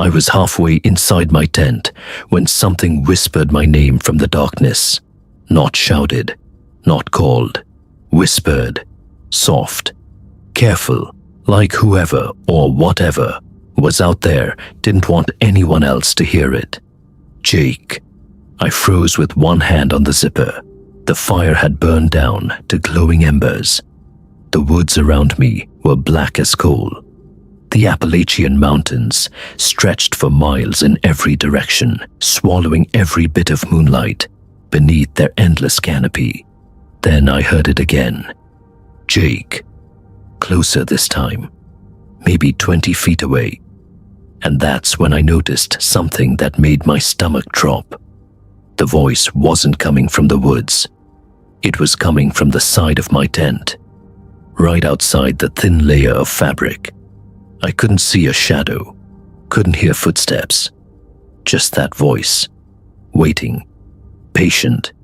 I was halfway inside my tent when something whispered my name from the darkness. Not shouted, not called, whispered, soft, careful, like whoever or whatever was out there didn't want anyone else to hear it. Jake. I froze with one hand on the zipper. The fire had burned down to glowing embers. The woods around me were black as coal. The Appalachian Mountains stretched for miles in every direction, swallowing every bit of moonlight beneath their endless canopy. Then I heard it again. Jake. Closer this time, maybe 20 feet away. And that's when I noticed something that made my stomach drop. The voice wasn't coming from the woods. It was coming from the side of my tent, right outside the thin layer of fabric. I couldn't see a shadow, couldn't hear footsteps. Just that voice, waiting, patient,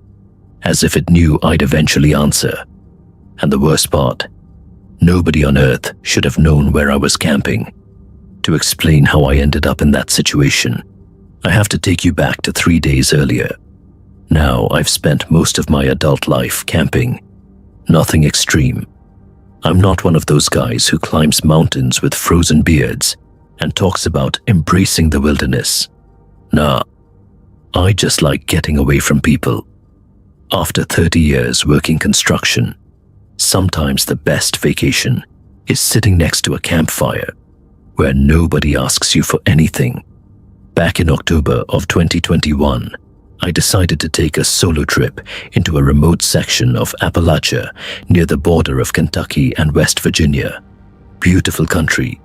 as if it knew I'd eventually answer. And the worst part, nobody on earth should have known where I was camping. To explain how I ended up in that situation, I have to take you back to 3 days earlier. Now I've spent most of my adult life camping. Nothing extreme. I'm not one of those guys who climbs mountains with frozen beards and talks about embracing the wilderness. Nah, I just like getting away from people. After 30 years working construction, sometimes the best vacation is sitting next to a campfire where nobody asks you for anything. Back in October of 2021, I decided to take a solo trip into a remote section of Appalachia near the border of Kentucky and West Virginia. Beautiful country,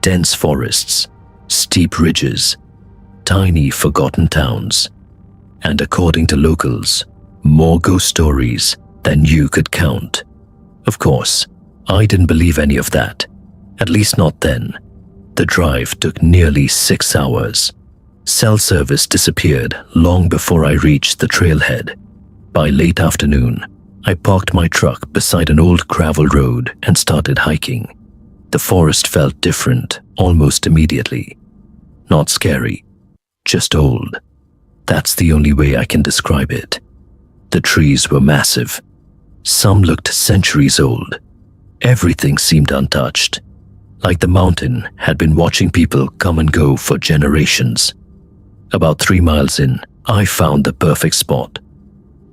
dense forests, steep ridges, tiny forgotten towns, and according to locals, more ghost stories than you could count. Of course, I didn't believe any of that, at least not then. The drive took nearly 6 hours. Cell service disappeared long before I reached the trailhead. By late afternoon, I parked my truck beside an old gravel road and started hiking. The forest felt different almost immediately. Not scary, just old. That's the only way I can describe it. The trees were massive. Some looked centuries old. Everything seemed untouched, like the mountain had been watching people come and go for generations. About 3 miles in, I found the perfect spot.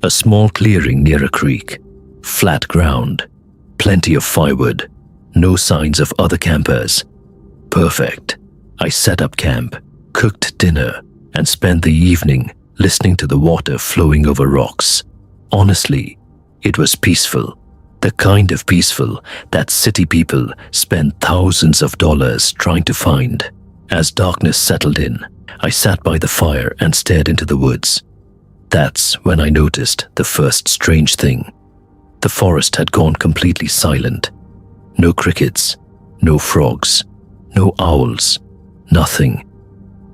A small clearing near a creek, flat ground, plenty of firewood, no signs of other campers. Perfect. I set up camp, cooked dinner, and spent the evening listening to the water flowing over rocks. Honestly, it was peaceful. The kind of peaceful that city people spend thousands of dollars trying to find. As darkness settled in, I sat by the fire and stared into the woods. That's when I noticed the first strange thing. The forest had gone completely silent. No crickets, no frogs, no owls, nothing.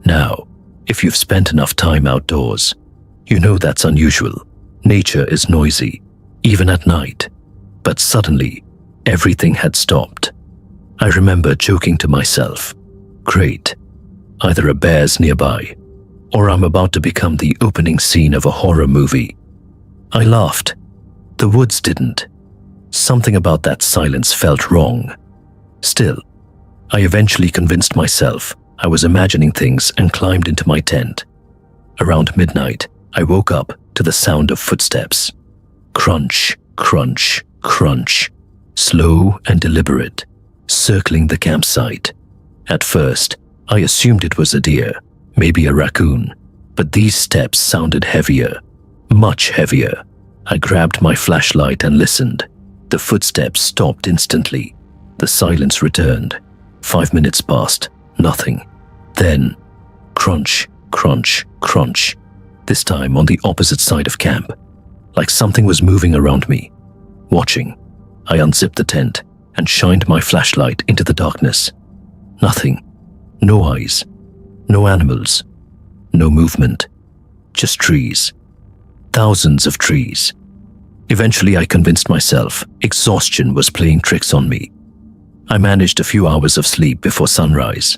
Now, if you've spent enough time outdoors, you know that's unusual. Nature is noisy, even at night. But suddenly, everything had stopped. I remember joking to myself, great, either a bear's nearby, or I'm about to become the opening scene of a horror movie. I laughed. The woods didn't. Something about that silence felt wrong. Still, I eventually convinced myself I was imagining things and climbed into my tent. Around midnight, I woke up to the sound of footsteps. Crunch, crunch, crunch, slow and deliberate, circling the campsite. At first, I assumed it was a deer, maybe a raccoon, but these steps sounded heavier, much heavier. I grabbed my flashlight and listened. The footsteps stopped instantly. The silence returned. 5 minutes passed, nothing. Then, crunch, crunch, crunch, this time on the opposite side of camp, like something was moving around me. Watching, I unzipped the tent and shined my flashlight into the darkness. Nothing. No eyes. No animals. No movement. Just trees. Thousands of trees. Eventually, I convinced myself exhaustion was playing tricks on me. I managed a few hours of sleep before sunrise.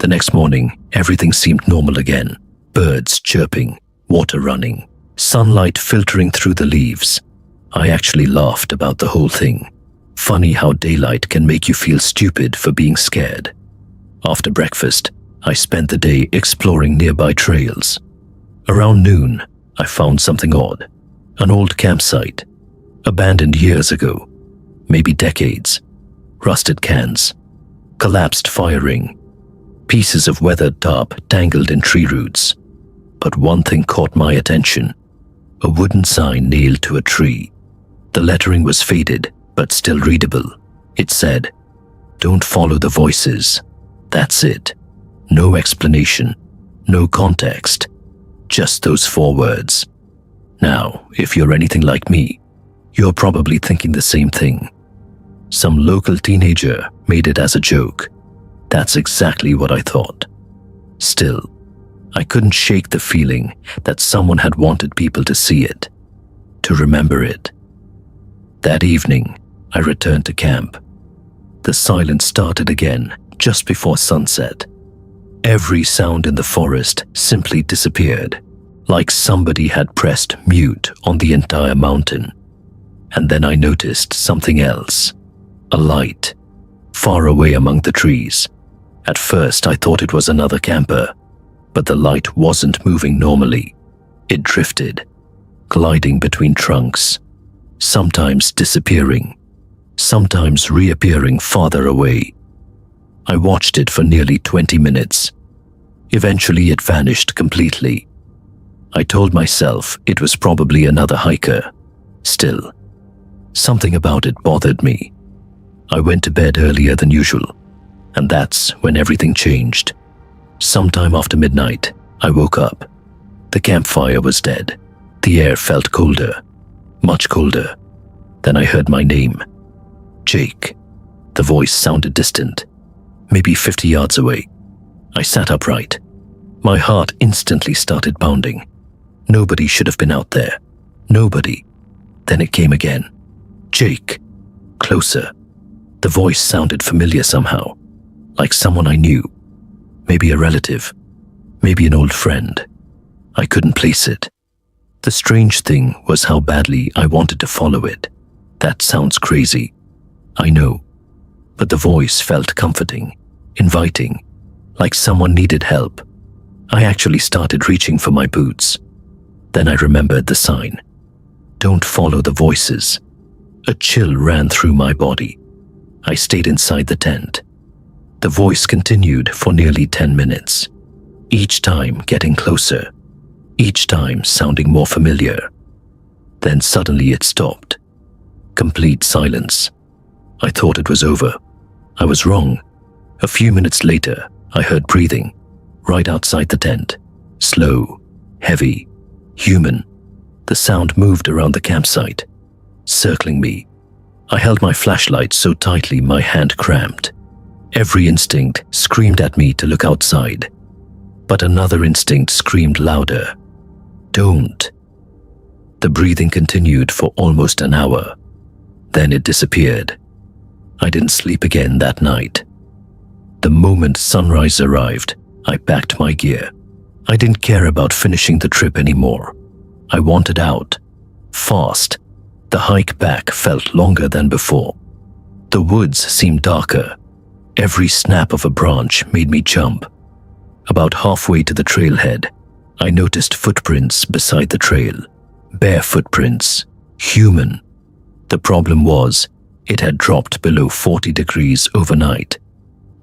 The next morning, everything seemed normal again. Birds chirping, water running, sunlight filtering through the leaves. I actually laughed about the whole thing. Funny how daylight can make you feel stupid for being scared. After breakfast, I spent the day exploring nearby trails. Around noon, I found something odd. An old campsite, abandoned years ago, maybe decades. Rusted cans, collapsed fire ring, pieces of weathered tarp tangled in tree roots. But one thing caught my attention: a wooden sign nailed to a tree. The lettering was faded, but still readable. It said, "Don't follow the voices." That's it. No explanation, no context, just those 4 words. Now, if you're anything like me, you're probably thinking the same thing. Some local teenager made it as a joke. That's exactly what I thought. Still, I couldn't shake the feeling that someone had wanted people to see it, to remember it. That evening, I returned to camp. The silence started again just before sunset. Every sound in the forest simply disappeared, like somebody had pressed mute on the entire mountain. And then I noticed something else. A light, far away among the trees. At first I thought it was another camper, but the light wasn't moving normally. It drifted, gliding between trunks, sometimes disappearing, sometimes reappearing farther away. I watched it for nearly 20 minutes. Eventually it vanished completely. I told myself it was probably another hiker. Still, something about it bothered me. I went to bed earlier than usual, and that's when everything changed. Sometime after midnight, I woke up. The campfire was dead. The air felt colder, much colder. Then I heard my name. Jake. The voice sounded distant, maybe 50 yards away. I sat upright. My heart instantly started pounding. Nobody should have been out there. Nobody. Then it came again. Jake. Closer. The voice sounded familiar somehow, like someone I knew. Maybe a relative, maybe an old friend. I couldn't place it. The strange thing was how badly I wanted to follow it. That sounds crazy, I know, but the voice felt comforting, inviting, like someone needed help. I actually started reaching for my boots. Then I remembered the sign. Don't follow the voices. A chill ran through my body. I stayed inside the tent. The voice continued for nearly 10 minutes, each time getting closer, each time sounding more familiar. Then suddenly it stopped. Complete silence. I thought it was over. I was wrong. A few minutes later, I heard breathing, right outside the tent. Slow, heavy, human. The sound moved around the campsite, circling me. I held my flashlight so tightly my hand cramped. Every instinct screamed at me to look outside, but another instinct screamed louder. Don't. The breathing continued for almost an hour. Then it disappeared. I didn't sleep again that night. The moment sunrise arrived, I packed my gear. I didn't care about finishing the trip anymore. I wanted out. Fast. The hike back felt longer than before. The woods seemed darker. Every snap of a branch made me jump. About halfway to the trailhead, I noticed footprints beside the trail. Bare footprints. Human. The problem was, it had dropped below 40 degrees overnight.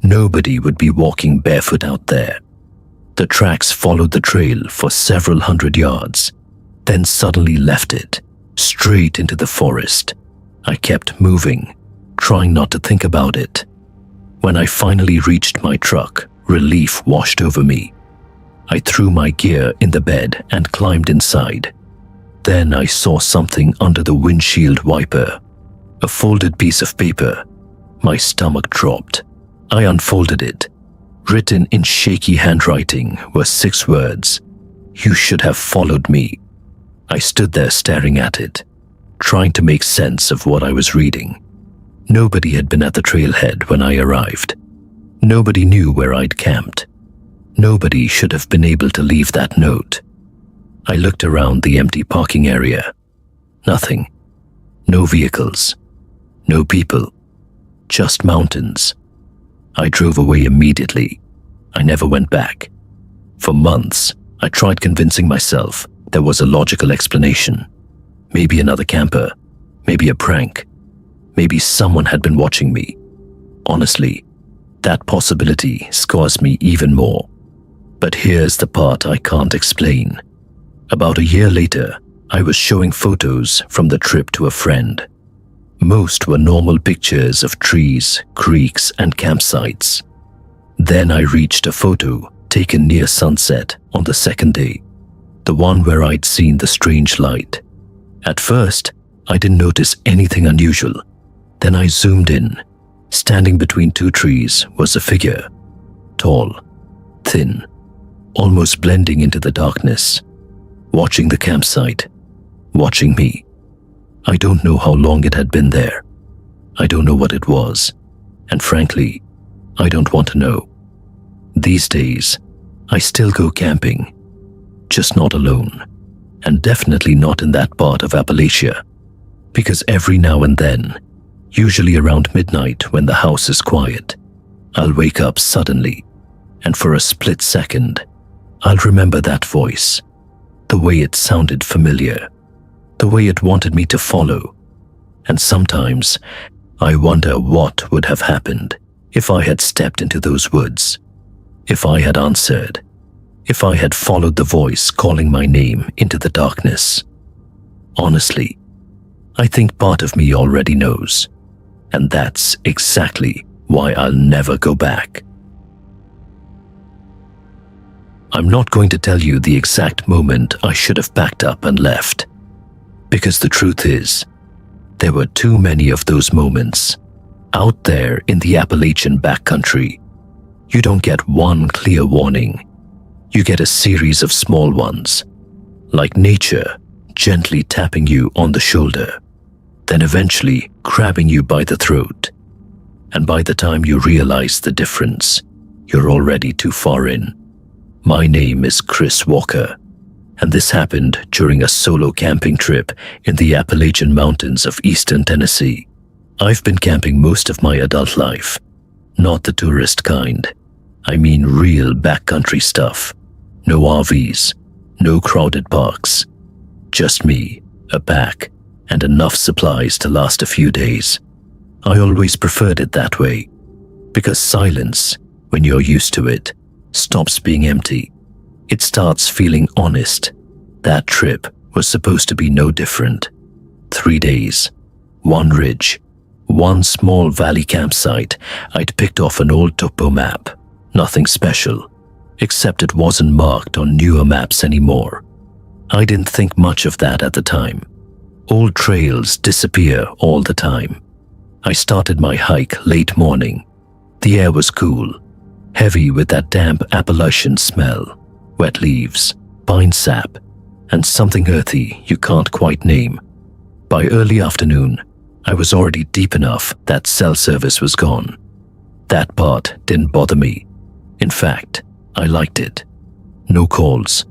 Nobody would be walking barefoot out there. The tracks followed the trail for several hundred yards, then suddenly left it, straight into the forest. I kept moving, trying not to think about it. When I finally reached my truck, relief washed over me. I threw my gear in the bed and climbed inside. Then I saw something under the windshield wiper. A folded piece of paper. My stomach dropped. I unfolded it. Written in shaky handwriting were 6 words. You should have followed me. I stood there staring at it, trying to make sense of what I was reading. Nobody had been at the trailhead when I arrived. Nobody knew where I'd camped. Nobody should have been able to leave that note. I looked around the empty parking area. Nothing. No vehicles. No people. Just mountains. I drove away immediately. I never went back. For months, I tried convincing myself there was a logical explanation. Maybe another camper. Maybe a prank. Maybe someone had been watching me. Honestly, that possibility scars me even more. But here's the part I can't explain. About a year later, I was showing photos from the trip to a friend. Most were normal pictures of trees, creeks, and campsites. Then I reached a photo taken near sunset on the second day, the one where I'd seen the strange light. At first, I didn't notice anything unusual. Then I zoomed in. Standing between two trees was a figure, tall, thin, almost blending into the darkness, watching the campsite, watching me. I don't know how long it had been there. I don't know what it was, and frankly, I don't want to know. These days, I still go camping, just not alone, and definitely not in that part of Appalachia, because every now and then, usually around midnight when the house is quiet, I'll wake up suddenly, and for a split second, I'll remember that voice, the way it sounded familiar, the way it wanted me to follow. And sometimes, I wonder what would have happened if I had stepped into those woods, if I had answered, if I had followed the voice calling my name into the darkness. Honestly, I think part of me already knows, and that's exactly why I'll never go back. I'm not going to tell you the exact moment I should have packed up and left, because the truth is, there were too many of those moments. Out there in the Appalachian backcountry, you don't get one clear warning. You get a series of small ones, like nature gently tapping you on the shoulder, then eventually grabbing you by the throat. And by the time you realize the difference, you're already too far in. My name is Chris Walker, and this happened during a solo camping trip in the Appalachian Mountains of eastern Tennessee. I've been camping most of my adult life, not the tourist kind. I mean real backcountry stuff. No RVs, no crowded parks. Just me, a pack, and enough supplies to last a few days. I always preferred it that way, because silence, when you're used to it, stops being empty. It starts feeling honest. That trip was supposed to be no different. 3 days, one ridge, one small valley campsite I'd picked off an old topo map. Nothing special, except it wasn't marked on newer maps anymore. I didn't think much of that at the time. Old trails disappear all the time. I started my hike late morning. The air was cool, heavy with that damp Appalachian smell, wet leaves, pine sap, and something earthy you can't quite name. By early afternoon, I was already deep enough that cell service was gone. That part didn't bother me. In fact, I liked it. No calls,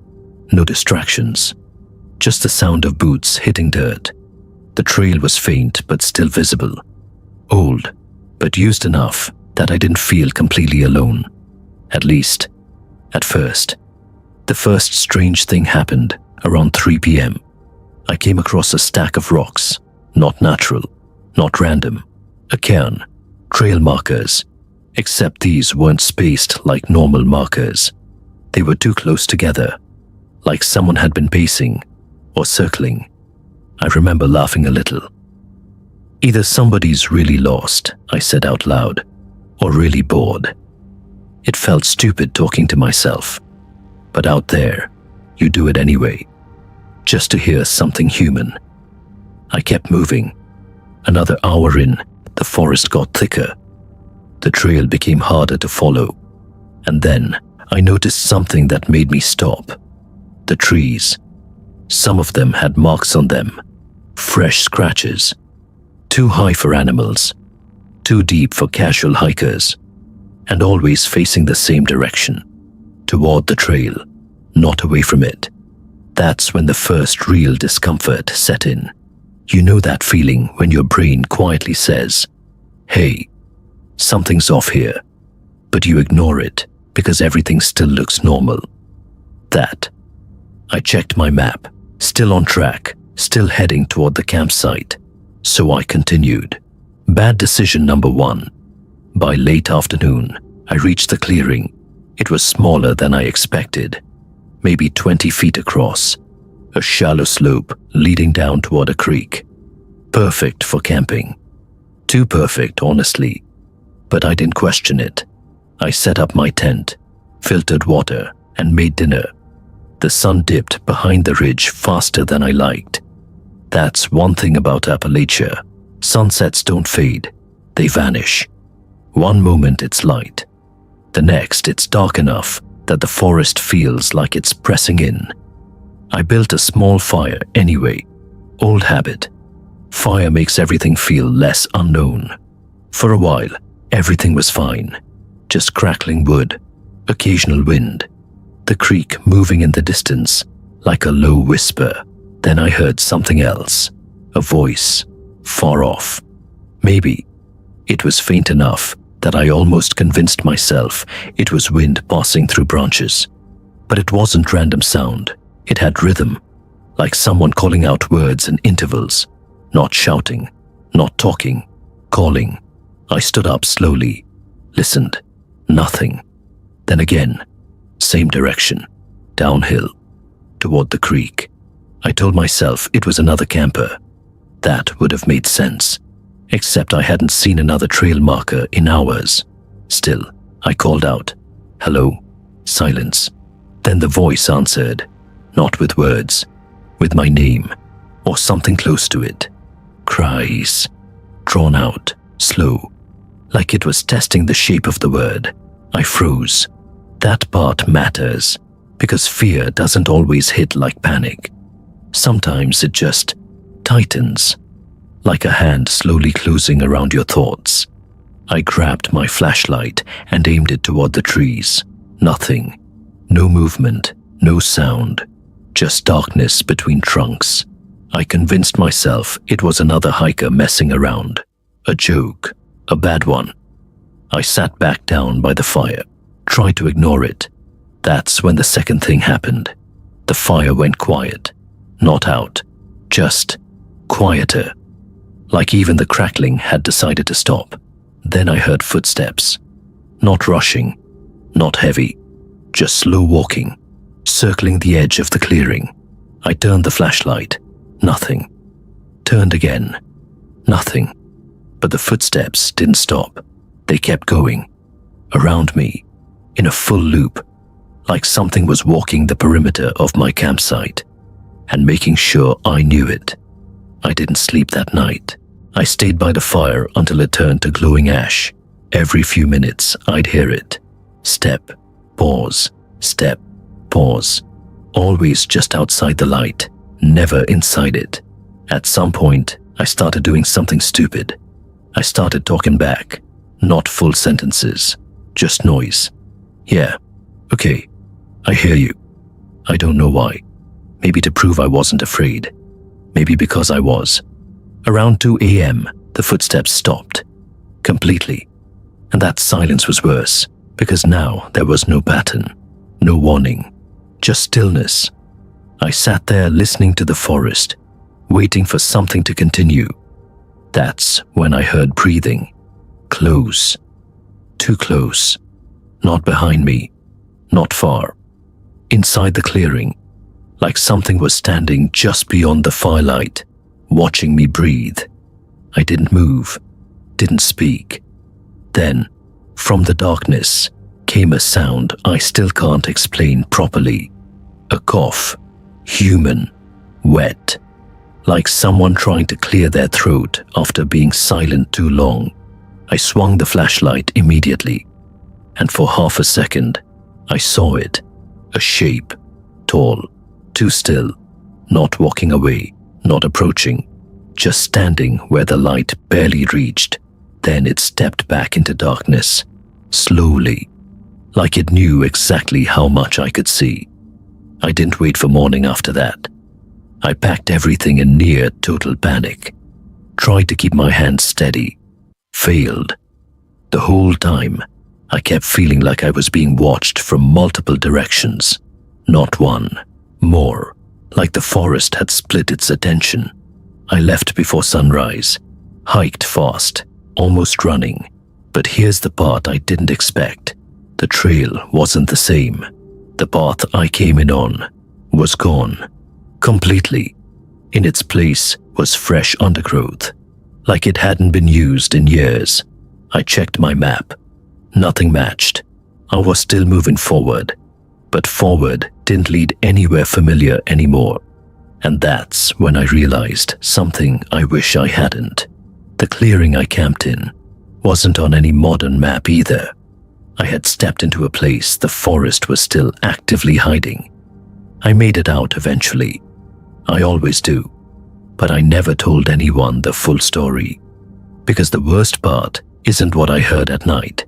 no distractions, just the sound of boots hitting dirt. The trail was faint but still visible. Old, but used enough that I didn't feel completely alone. At least, at first. The first strange thing happened around 3 p.m. I came across a stack of rocks, not natural, not random. A cairn, trail markers, except these weren't spaced like normal markers. They were too close together, like someone had been pacing or circling. I remember laughing a little. Either somebody's really lost, I said out loud, or really bored. It felt stupid talking to myself, but out there, you do it anyway, just to hear something human. I kept moving. Another hour in, the forest got thicker. The trail became harder to follow, and then I noticed something that made me stop. The trees. Some of them had marks on them, fresh scratches. Too high for animals, too deep for casual hikers, and always facing the same direction. toward the trail, not away from it. That's when the first real discomfort set in. You know that feeling when your brain quietly says, "Hey, something's off here," but you ignore it because everything still looks normal. I checked my map, still on track, still heading toward the campsite. So I continued. Bad decision number 1. By late afternoon, I reached the clearing. It was smaller than I expected, maybe 20 feet across, a shallow slope leading down toward a creek. Perfect for camping. Too perfect, honestly. But I didn't question it. I set up my tent, filtered water, and made dinner. The sun dipped behind the ridge faster than I liked. That's one thing about Appalachia. Sunsets don't fade, they vanish. One moment it's light. The next it's dark enough that the forest feels like it's pressing in. I built a small fire anyway. Old habit. Fire makes everything feel less unknown. For a while, everything was fine. Just crackling wood, occasional wind, the creek moving in the distance like a low whisper. Then I heard something else, a voice, far off. Maybe it was faint enough that I almost convinced myself it was wind passing through branches. But it wasn't random sound. It had rhythm, like someone calling out words in intervals, not shouting, not talking, calling. I stood up slowly, listened. Nothing. Then again, same direction, downhill, toward the creek. I told myself it was another camper. That would have made sense, except I hadn't seen another trail marker in hours. Still, I called out, "Hello." Silence. Then the voice answered, not with words, with my name, or something close to it. Cries, drawn out, slow, like it was testing the shape of the word. I froze. That part matters, because fear doesn't always hit like panic. Sometimes it just tightens, like a hand slowly closing around your thoughts. I grabbed my flashlight and aimed it toward the trees. Nothing. No movement, no sound, just darkness between trunks. I convinced myself it was another hiker messing around. A joke. A bad one. I sat back down by the fire, tried to ignore it. That's when the second thing happened. The fire went quiet. Not out. Just quieter. Like even the crackling had decided to stop. Then I heard footsteps. Not rushing. Not heavy. Just slow walking. Circling the edge of the clearing. I turned the flashlight. Nothing. Turned again. Nothing. But the footsteps didn't stop. They kept going. Around me. In a full loop. Like something was walking the perimeter of my campsite. And making sure I knew it. I didn't sleep that night. I stayed by the fire until it turned to glowing ash. Every few minutes I'd hear it. Step. Pause. Step. Pause. Always just outside the light. Never inside it. At some point, I started doing something stupid. I started talking back. Not full sentences. Just noise. Yeah. Okay. I hear you. I don't know why. Maybe to prove I wasn't afraid. Maybe because I was. Around 2 a.m., the footsteps stopped. Completely. And that silence was worse, because now there was no pattern. No warning. Just stillness. I sat there listening to the forest, waiting for something to continue. That's when I heard breathing. Close. Too close. Not behind me. Not far. Inside the clearing. Like something was standing just beyond the firelight, watching me breathe. I didn't move. Didn't speak. Then, from the darkness, came a sound I still can't explain properly. A cough. Human. Wet. Like someone trying to clear their throat after being silent too long. I swung the flashlight immediately, and for half a second, I saw it. A shape. Tall. Too still. Not walking away. Not approaching. Just standing where the light barely reached. Then it stepped back into darkness. Slowly. like it knew exactly how much I could see. I didn't wait for morning after that. I packed everything in near total panic, tried to keep my hands steady, failed. The whole time, I kept feeling like I was being watched from multiple directions, not one, more, like the forest had split its attention. I left before sunrise, hiked fast, almost running, but here's the part I didn't expect. The trail wasn't the same. The path I came in on was gone, completely. In its place was fresh undergrowth, like it hadn't been used in years. I checked my map. Nothing matched. I was still moving forward, but forward didn't lead anywhere familiar anymore. And that's when I realized something I wish I hadn't. The clearing I camped in wasn't on any modern map either. I had stepped into a place the forest was still actively hiding. I made it out eventually. I always do. But I never told anyone the full story. Because the worst part isn't what I heard at night.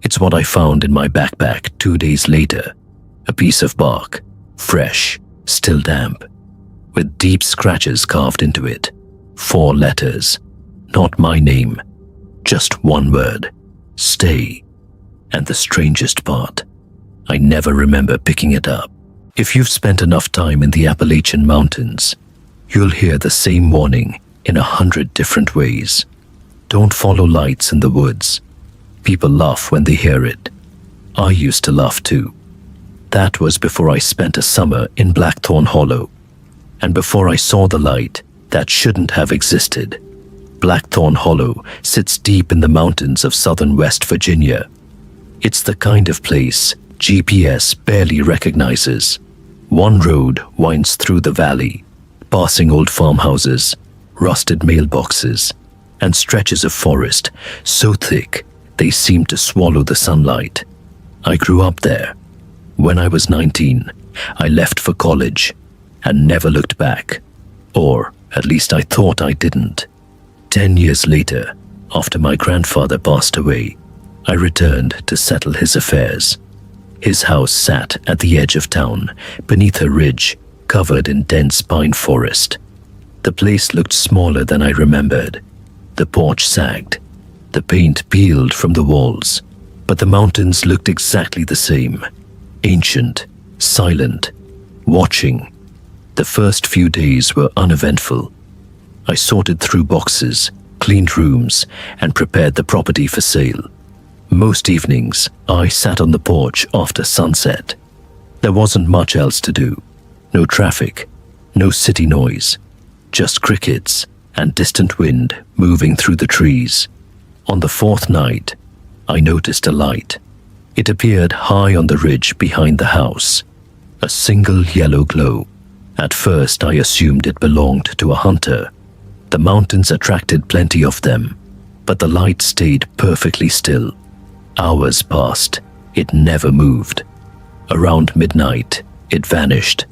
It's what I found in my backpack 2 days later. A piece of bark, fresh, still damp, with deep scratches carved into it. 4 letters. Not my name. Just one word. Stay. And the strangest part, I never remember picking it up. If you've spent enough time in the Appalachian Mountains, you'll hear the same warning in 100 different ways. Don't follow lights in the woods. People laugh when they hear it. I used to laugh too. That was before I spent a summer in Blackthorn Hollow, and before I saw the light that shouldn't have existed. Blackthorn Hollow sits deep in the mountains of southern West Virginia. It's the kind of place GPS barely recognizes. One road winds through the valley, passing old farmhouses, rusted mailboxes, and stretches of forest so thick they seem to swallow the sunlight. I grew up there. When I was 19, I left for college and never looked back. Or at least I thought I didn't. 10 years later, after my grandfather passed away, I returned to settle his affairs. His house sat at the edge of town, beneath a ridge covered in dense pine forest. The place looked smaller than I remembered. The porch sagged. The paint peeled from the walls. But the mountains looked exactly the same. Ancient, silent, watching. The first few days were uneventful. I sorted through boxes, cleaned rooms, and prepared the property for sale. Most evenings, I sat on the porch after sunset. There wasn't much else to do. No traffic, no city noise, just crickets and distant wind moving through the trees. On the 4th night, I noticed a light. It appeared high on the ridge behind the house. A single yellow glow. At first, I assumed it belonged to a hunter. The mountains attracted plenty of them, but the light stayed perfectly still. Hours passed. It never moved. Around midnight, it vanished.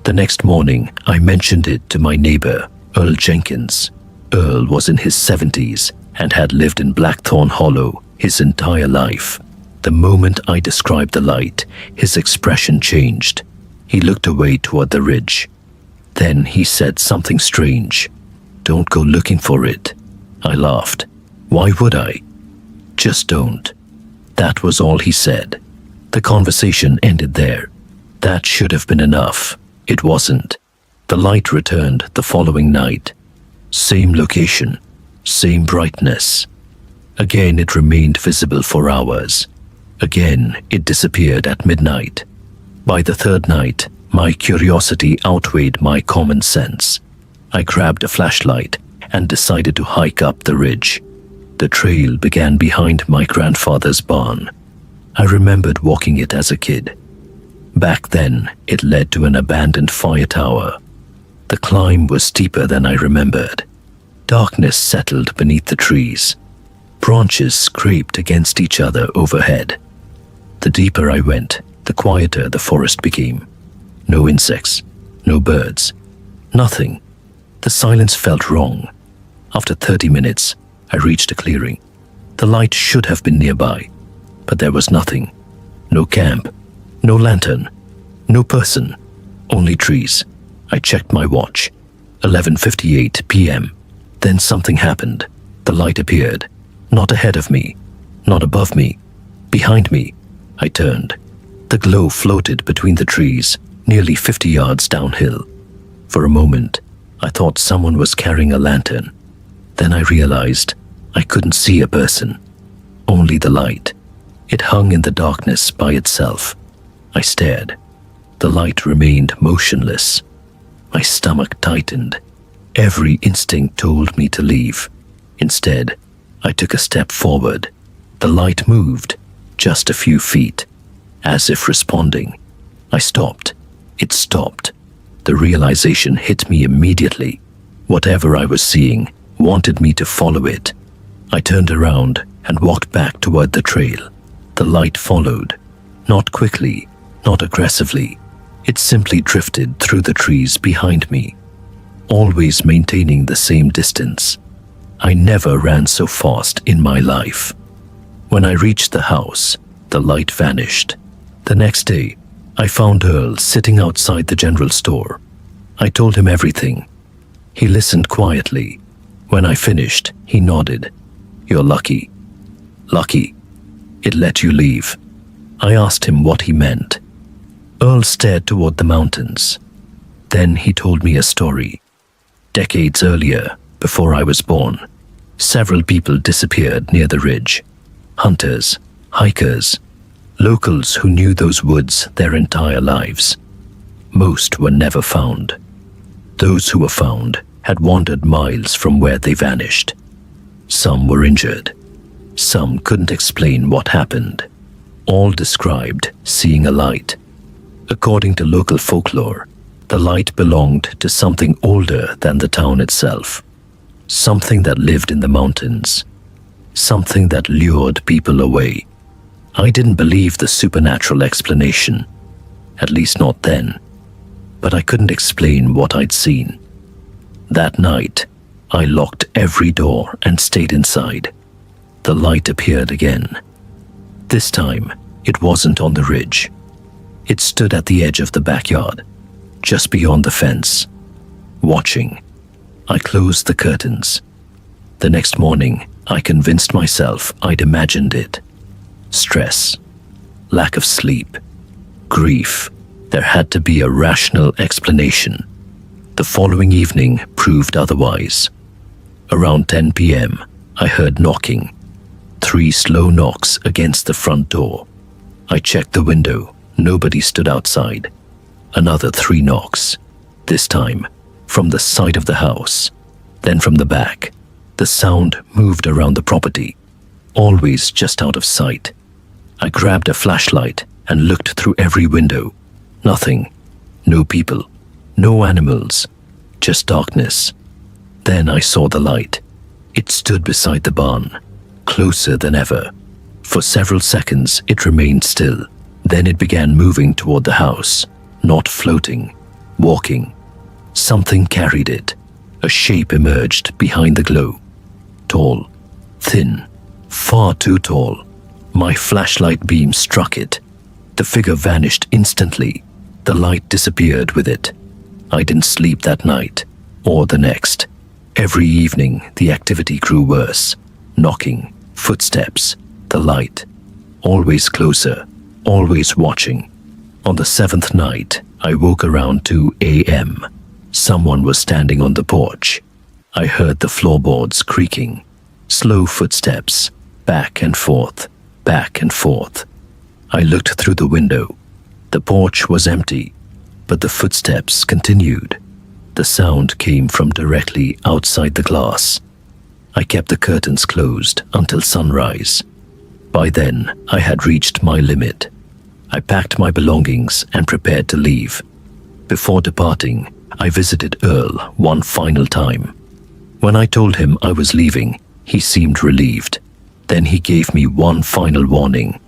The next morning, I mentioned it to my neighbor, Earl Jenkins. Earl was in his 70s and had lived in Blackthorn Hollow his entire life. The moment I described the light, his expression changed. He looked away toward the ridge. Then he said something strange. "Don't go looking for it." I laughed. Why would I? Just don't. That was all he said. The conversation ended there. That should have been enough. It wasn't. The light returned the following night. Same location, same brightness. Again it remained visible for hours. Again it disappeared at midnight. By the 3rd night, my curiosity outweighed my common sense. I grabbed a flashlight and decided to hike up the ridge. The trail began behind my grandfather's barn. I remembered walking it as a kid. Back then, it led to an abandoned fire tower. The climb was steeper than I remembered. Darkness settled beneath the trees. Branches scraped against each other overhead. The deeper I went, the quieter the forest became. No insects, no birds, nothing. The silence felt wrong. After 30 minutes, I reached a clearing. The light should have been nearby, but there was nothing. No camp, no lantern, no person, only trees. I checked my watch. 11:58 p.m. Then something happened. The light appeared. Not ahead of me, not above me, behind me. I turned. The glow floated between the trees, nearly 50 yards downhill. For a moment, I thought someone was carrying a lantern. Then I realized I couldn't see a person, only the light. It hung in the darkness by itself. I stared. The light remained motionless. My stomach tightened. Every instinct told me to leave. Instead, I took a step forward. The light moved, just a few feet, as if responding. I stopped. It stopped. The realization hit me immediately. Whatever I was seeing wanted me to follow it. I turned around and walked back toward the trail. The light followed. Not quickly, not aggressively. It simply drifted through the trees behind me, always maintaining the same distance. I never ran so fast in my life. When I reached the house, the light vanished. The next day, I found Earl sitting outside the general store. I told him everything. He listened quietly. When I finished, he nodded. "You're lucky." "Lucky? It let you leave." I asked him what he meant. Earl stared toward the mountains. Then he told me a story. Decades earlier, before I was born, several people disappeared near the ridge. Hunters, hikers, locals who knew those woods their entire lives. Most were never found. Those who were found had wandered miles from where they vanished. Some were injured. Some couldn't explain what happened. All described seeing a light. According to local folklore, the light belonged to something older than the town itself. Something that lived in the mountains. Something that lured people away. I didn't believe the supernatural explanation, at least not then, but I couldn't explain what I'd seen. That night, I locked every door and stayed inside. The light appeared again. This time, it wasn't on the ridge. It stood at the edge of the backyard, just beyond the fence, watching. I closed the curtains. The next morning, I convinced myself I'd imagined it. Stress, lack of sleep, grief. There had to be a rational explanation. The following evening proved otherwise. Around 10 p.m., I heard knocking. 3 slow knocks against the front door. I checked the window. Nobody stood outside. Another 3 knocks. This time, from the side of the house. Then from the back. The sound moved around the property, always just out of sight. I grabbed a flashlight and looked through every window. Nothing. No people. No animals. Just darkness. Then I saw the light. It stood beside the barn, closer than ever. For several seconds, it remained still. Then it began moving toward the house, not floating, walking. Something carried it. A shape emerged behind the glow. Tall, thin, far too tall. My flashlight beam struck it. The figure vanished instantly. The light disappeared with it. I didn't sleep that night, or the next. Every evening, the activity grew worse. Knocking, footsteps, the light. Always closer, always watching. On the 7th night, I woke around 2 a.m. Someone was standing on the porch. I heard the floorboards creaking. Slow footsteps, back and forth, back and forth. I looked through the window. The porch was empty, but the footsteps continued. The sound came from directly outside the glass. I kept the curtains closed until sunrise. By then, I had reached my limit. I packed my belongings and prepared to leave. Before departing, I visited Earl one final time. When I told him I was leaving, he seemed relieved. Then he gave me one final warning.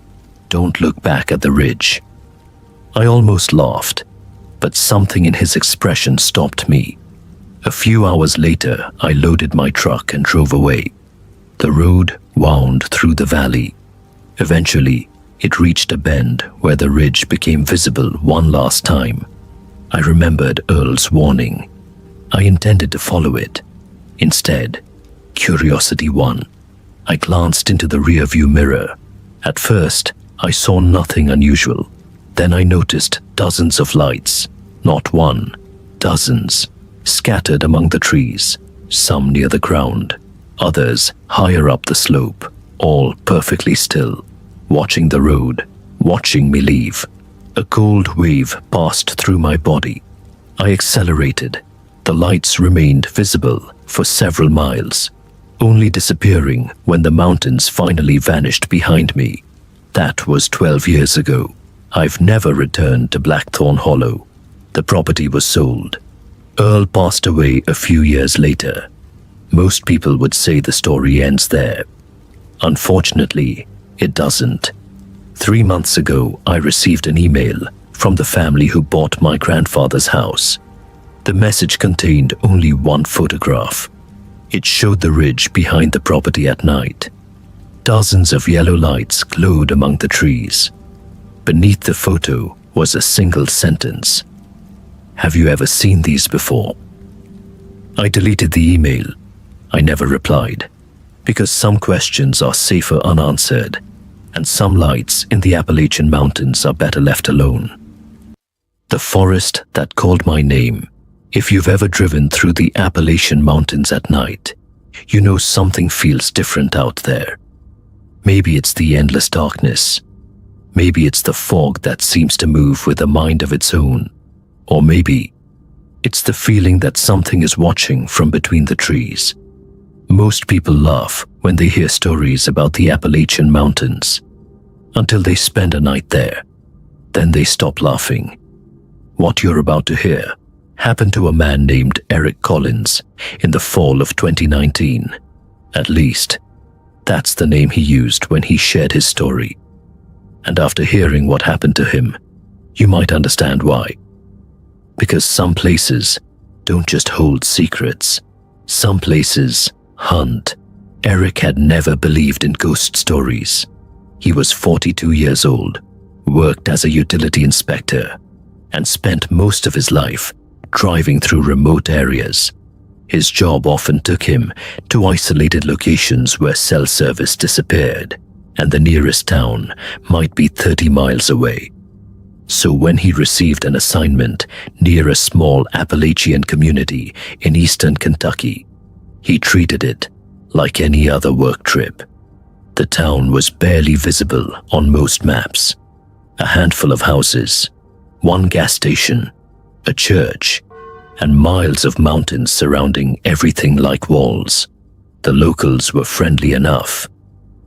Don't look back at the ridge. I almost laughed, but something in his expression stopped me. A few hours later, I loaded my truck and drove away. The road wound through the valley. Eventually, It reached a bend where the ridge became visible one last time. I remembered Earl's warning. I intended to follow it. Instead, curiosity won. I glanced into the rearview mirror. At first, I saw nothing unusual. Then I noticed dozens of lights. Not one, dozens, scattered among the trees, some near the ground, others higher up the slope, all perfectly still, watching the road, watching me leave. A cold wave passed through my body. I accelerated. The lights remained visible for several miles, only disappearing when the mountains finally vanished behind me. That was 12 years ago. I've never returned to Blackthorn Hollow. The property was sold. Earl passed away a few years later. Most people would say the story ends there. Unfortunately, it doesn't. 3 months ago, I received an email from the family who bought my grandfather's house. The message contained only one photograph. It showed the ridge behind the property at night. Dozens of yellow lights glowed among the trees. Beneath the photo was a single sentence. Have you ever seen these before? I deleted the email. I never replied, because some questions are safer unanswered, and some lights in the Appalachian Mountains are better left alone. The forest that called my name. If you've ever driven through the Appalachian Mountains at night, you know something feels different out there. Maybe it's the endless darkness. Maybe it's the fog that seems to move with a mind of its own. Or maybe it's the feeling that something is watching from between the trees. Most people laugh when they hear stories about the Appalachian Mountains, until they spend a night there. Then they stop laughing. What you're about to hear happened to a man named Eric Collins in the fall of 2019. At least, that's the name he used when he shared his story. And after hearing what happened to him, you might understand why. Because some places don't just hold secrets. Some places hunt. Eric had never believed in ghost stories. He was 42 years old, worked as a utility inspector, and spent most of his life driving through remote areas. His job often took him to isolated locations where cell service disappeared, and the nearest town might be 30 miles away. So when he received an assignment near a small Appalachian community in eastern Kentucky, he treated it like any other work trip. The town was barely visible on most maps. A handful of houses, one gas station, a church, and miles of mountains surrounding everything like walls. The locals were friendly enough,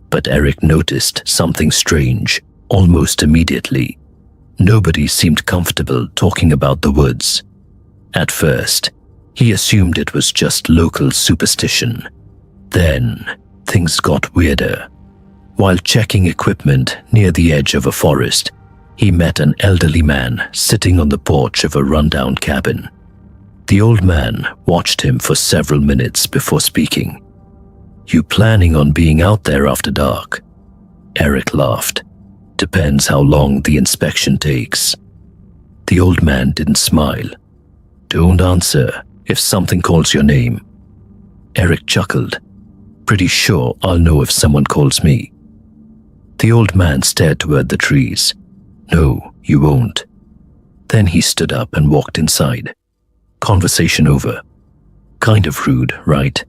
but Eric noticed something strange almost immediately. Nobody seemed comfortable talking about the woods. At first, he assumed it was just local superstition. Then, things got weirder. While checking equipment near the edge of a forest, he met an elderly man sitting on the porch of a rundown cabin. The old man watched him for several minutes before speaking. "You planning on being out there after dark?" Eric laughed. "Depends how long the inspection takes." The old man didn't smile. "Don't answer if something calls your name." Eric chuckled. "Pretty sure I'll know if someone calls me." The old man stared toward the trees. "No, you won't." Then he stood up and walked inside. Conversation over. Kind of rude, right?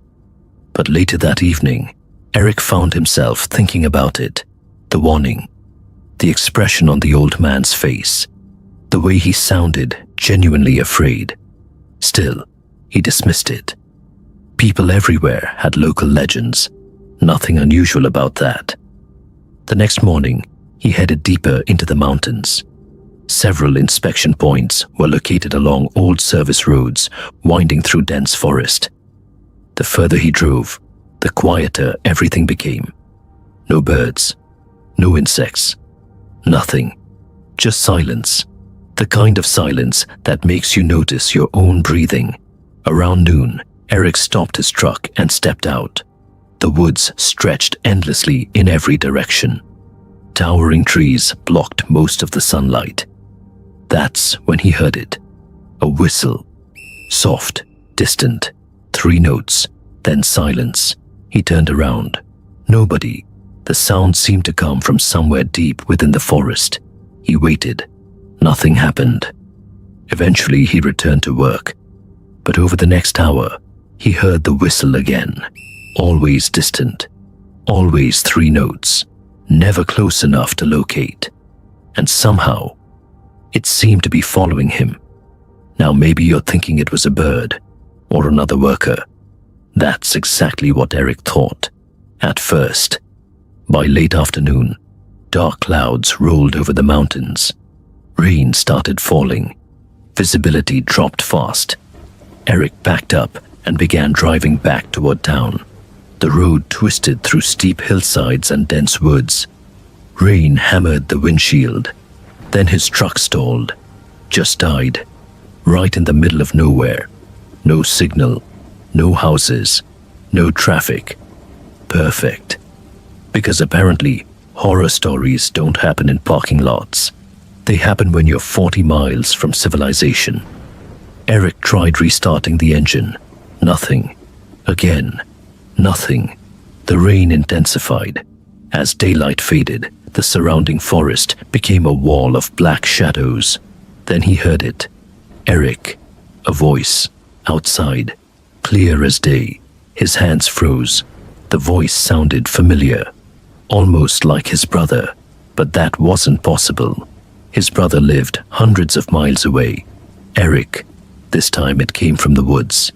But later that evening, Eric found himself thinking about it. The warning, the expression on the old man's face, the way he sounded genuinely afraid. Still, he dismissed it. People everywhere had local legends. Nothing unusual about that. The next morning, he headed deeper into the mountains. Several inspection points were located along old service roads winding through dense forest. The further he drove, the quieter everything became. No birds, no insects, nothing, just silence. The kind of silence that makes you notice your own breathing. Around noon, Eric stopped his truck and stepped out. The woods stretched endlessly in every direction. towering trees blocked most of the sunlight. That's when he heard it. A whistle. Soft, distant, 3 notes, then silence. He turned around. Nobody. The sound seemed to come from somewhere deep within the forest. He waited. Nothing happened. Eventually, he returned to work. But over the next hour, he heard the whistle again. Always distant. Always 3 notes. Never close enough to locate. And somehow, it seemed to be following him. Now maybe you're thinking it was a bird or another worker. That's exactly what Eric thought. At first. By late afternoon, dark clouds rolled over the mountains. Rain started falling. Visibility dropped fast. Eric backed up and began driving back toward town. The road twisted through steep hillsides and dense woods. Rain hammered the windshield. Then his truck stalled. Just died. Right in the middle of nowhere. No signal. No houses. No traffic. Perfect. Because apparently, horror stories don't happen in parking lots. They happen when you're 40 miles from civilization. Eric tried restarting the engine. Nothing. Again. Nothing. The rain intensified. As daylight faded, the surrounding forest became a wall of black shadows. Then he heard it. Eric. A voice. Outside. Clear as day. His hands froze. The voice sounded familiar. Almost like his brother. But that wasn't possible. His brother lived hundreds of miles away. Eric. This time it came from the woods.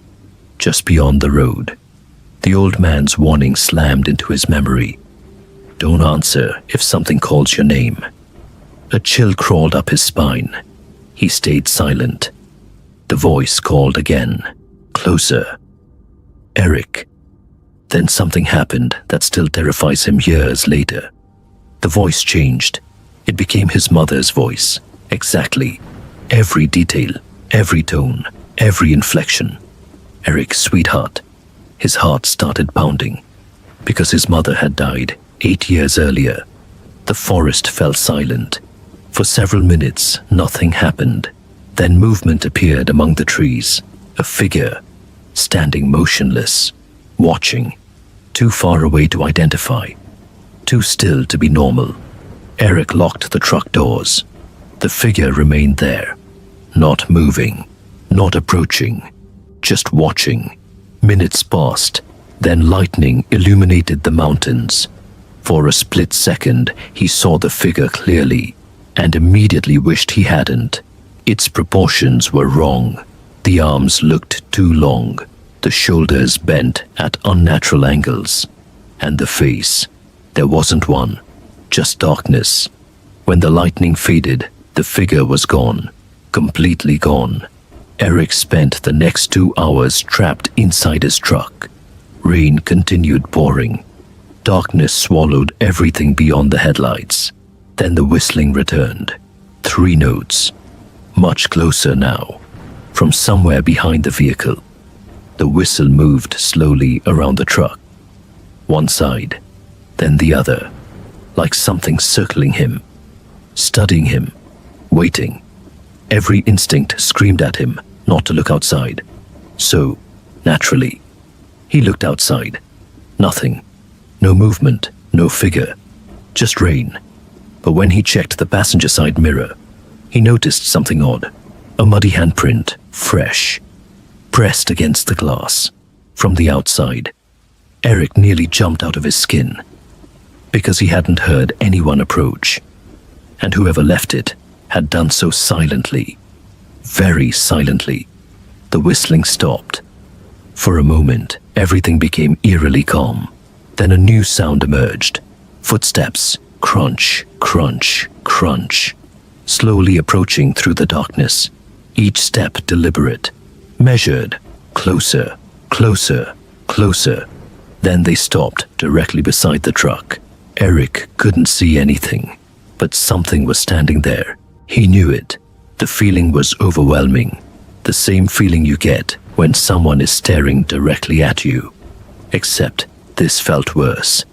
Just beyond the road. The old man's warning slammed into his memory. Don't answer if something calls your name. A chill crawled up his spine. He stayed silent. The voice called again. Closer. Eric. Then something happened that still terrifies him years later. The voice changed. It became his mother's voice. Exactly. Every detail, every tone, every inflection. Eric's sweetheart. His heart started pounding. Because his mother had died 8 years earlier. The forest fell silent. For several minutes, nothing happened. Then movement appeared among the trees. A figure, standing motionless, watching. Too far away to identify. Too still to be normal. Eric locked the truck doors. The figure remained there. Not moving. Not approaching. Just watching. Minutes passed. Then lightning illuminated the mountains. For a split second, he saw the figure clearly, and immediately wished he hadn't. Its proportions were wrong. The arms looked too long, the shoulders bent at unnatural angles. And the face, there wasn't one, just darkness. When the lightning faded, the figure was gone, completely gone. Eric spent the next 2 hours trapped inside his truck. Rain continued pouring. Darkness swallowed everything beyond the headlights. Then the whistling returned. 3 notes. Much closer now. From somewhere behind the vehicle. The whistle moved slowly around the truck. One side, then the other. Like something circling him. Studying him. Waiting. Every instinct screamed at him not to look outside. So, naturally, he looked outside. Nothing. No movement, no figure. Just rain. But when he checked the passenger side mirror, he noticed something odd. A muddy handprint, fresh, pressed against the glass. From the outside, Eric nearly jumped out of his skin. Because he hadn't heard anyone approach. And whoever left it had done so silently. Very silently. The whistling stopped. For a moment, everything became eerily calm. Then a new sound emerged. Footsteps. Crunch, crunch, crunch. Slowly approaching through the darkness. Each step deliberate. Measured. Closer, closer, closer. Then they stopped directly beside the truck. Eric couldn't see anything. But something was standing there. He knew it. The feeling was overwhelming. The same feeling you get when someone is staring directly at you. Except this felt worse.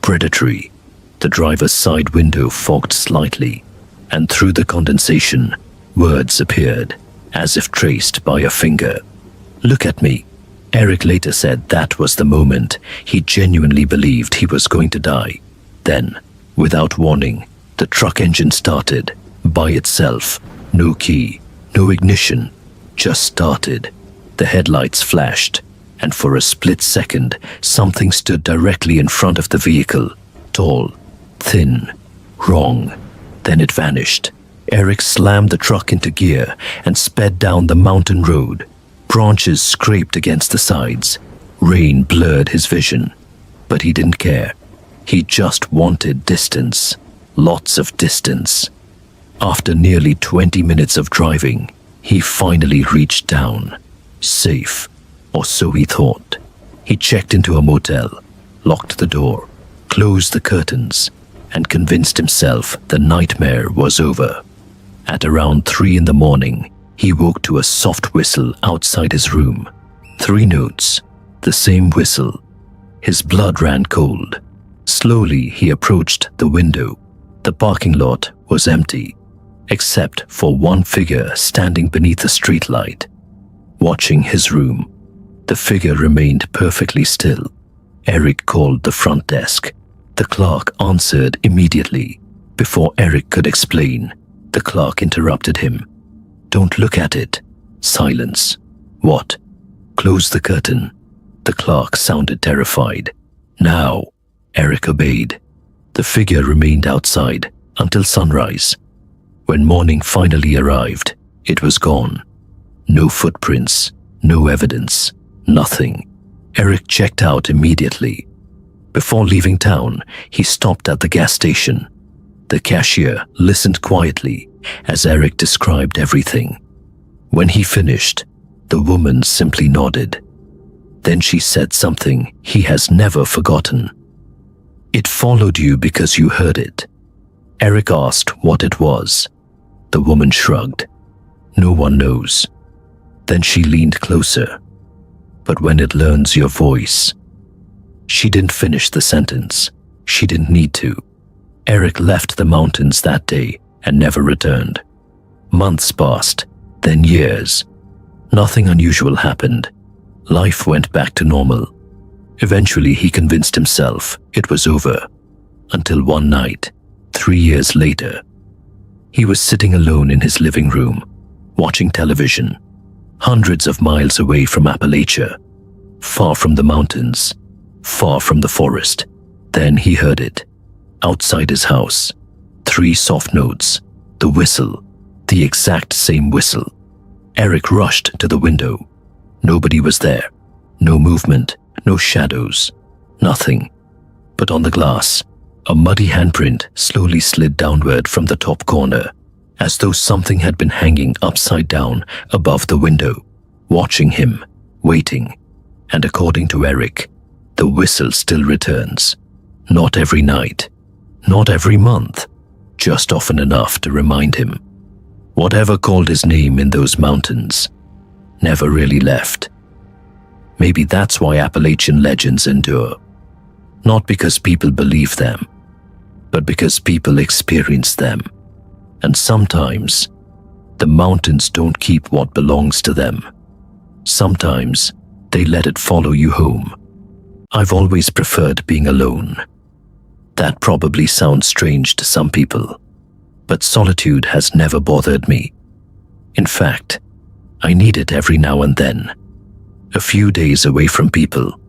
Predatory. The driver's side window fogged slightly, and through the condensation, words appeared, as if traced by a finger. "Look at me." Eric later said that was the moment he genuinely believed he was going to die. Then, without warning, the truck engine started, by itself, no key, no ignition, just started. The headlights flashed, and for a split second, something stood directly in front of the vehicle, tall, thin, wrong. Then it vanished. Eric slammed the truck into gear and sped down the mountain road. Branches scraped against the sides. Rain blurred his vision. But he didn't care. He just wanted distance. Lots of distance. After nearly 20 minutes of driving, he finally reached town. Safe, or so he thought. He checked into a motel, locked the door, closed the curtains, and convinced himself the nightmare was over. At around 3 in the morning, he woke to a soft whistle outside his room. 3 notes, the same whistle. His blood ran cold. Slowly, he approached the window. The parking lot was empty, except for one figure standing beneath a streetlight. Watching his room, the figure remained perfectly still. Eric called the front desk. The clerk answered immediately. Before Eric could explain, the clerk interrupted him. "Don't look at it." Silence. "What?" "Close the curtain." The clerk sounded terrified. "Now." Eric obeyed. The figure remained outside until sunrise. When morning finally arrived, it was gone. No footprints, no evidence, nothing. Eric checked out immediately. Before leaving town, he stopped at the gas station. The cashier listened quietly as Eric described everything. When he finished, the woman simply nodded. Then she said something he has never forgotten. "It followed you because you heard it." Eric asked what it was. The woman shrugged. "No one knows." Then she leaned closer. "But when it learns your voice." She didn't finish the sentence. She didn't need to. Eric left the mountains that day and never returned. Months passed, then years. Nothing unusual happened. Life went back to normal. Eventually, he convinced himself it was over. Until one night, 3 years later, he was sitting alone in his living room, watching television, hundreds of miles away from Appalachia, far from the mountains, far from the forest. Then he heard it. Outside his house, 3 soft notes, the whistle, the exact same whistle. Eric rushed to the window. Nobody was there. No movement, no shadows, nothing. But on the glass, a muddy handprint slowly slid downward from the top corner, as though something had been hanging upside down above the window, watching him, waiting. And according to Eric, the whistle still returns. Not every night, not every month, just often enough to remind him. Whatever called his name in those mountains never really left. Maybe that's why Appalachian legends endure. Not because people believe them, but because people experience them. And sometimes, the mountains don't keep what belongs to them. Sometimes, they let it follow you home. I've always preferred being alone. That probably sounds strange to some people, but solitude has never bothered me. In fact, I need it every now and then. A few days away from people,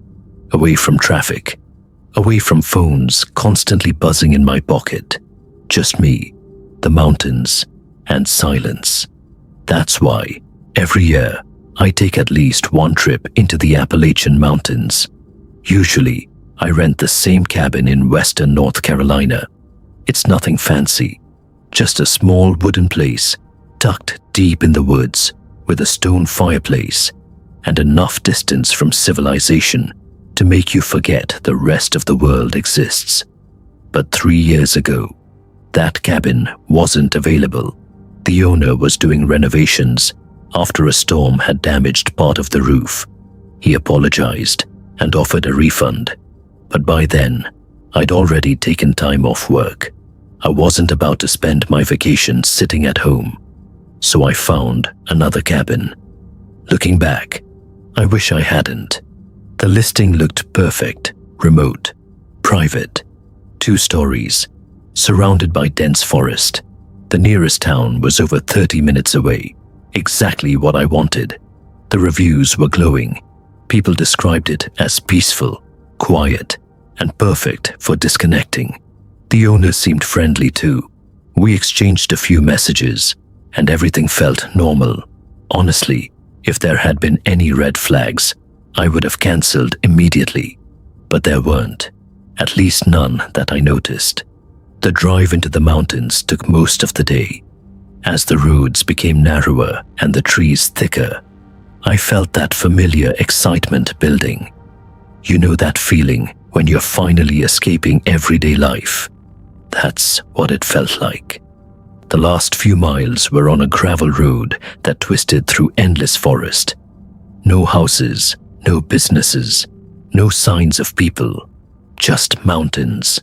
away from traffic, away from phones constantly buzzing in my pocket. Just me, the mountains, and silence. That's why, every year, I take at least one trip into the Appalachian Mountains. Usually, I rent the same cabin in western North Carolina. It's nothing fancy, just a small wooden place tucked deep in the woods with a stone fireplace and enough distance from civilization to make you forget the rest of the world exists. But 3 years ago, that cabin wasn't available. The owner was doing renovations after a storm had damaged part of the roof. He apologized and offered a refund, but by then, I'd already taken time off work. I wasn't about to spend my vacation sitting at home, so I found another cabin. Looking back, I wish I hadn't. The listing looked perfect, remote, private, 2 stories, surrounded by dense forest. The nearest town was over 30 minutes away, exactly what I wanted. The reviews were glowing. People described it as peaceful, quiet, and perfect for disconnecting. The owner seemed friendly too. We exchanged a few messages, and everything felt normal. Honestly, if there had been any red flags, I would have cancelled immediately. But there weren't, at least none that I noticed. The drive into the mountains took most of the day. As the roads became narrower and the trees thicker, I felt that familiar excitement building. You know that feeling when you're finally escaping everyday life? That's what it felt like. The last few miles were on a gravel road that twisted through endless forest. No houses, no businesses, no signs of people, just mountains.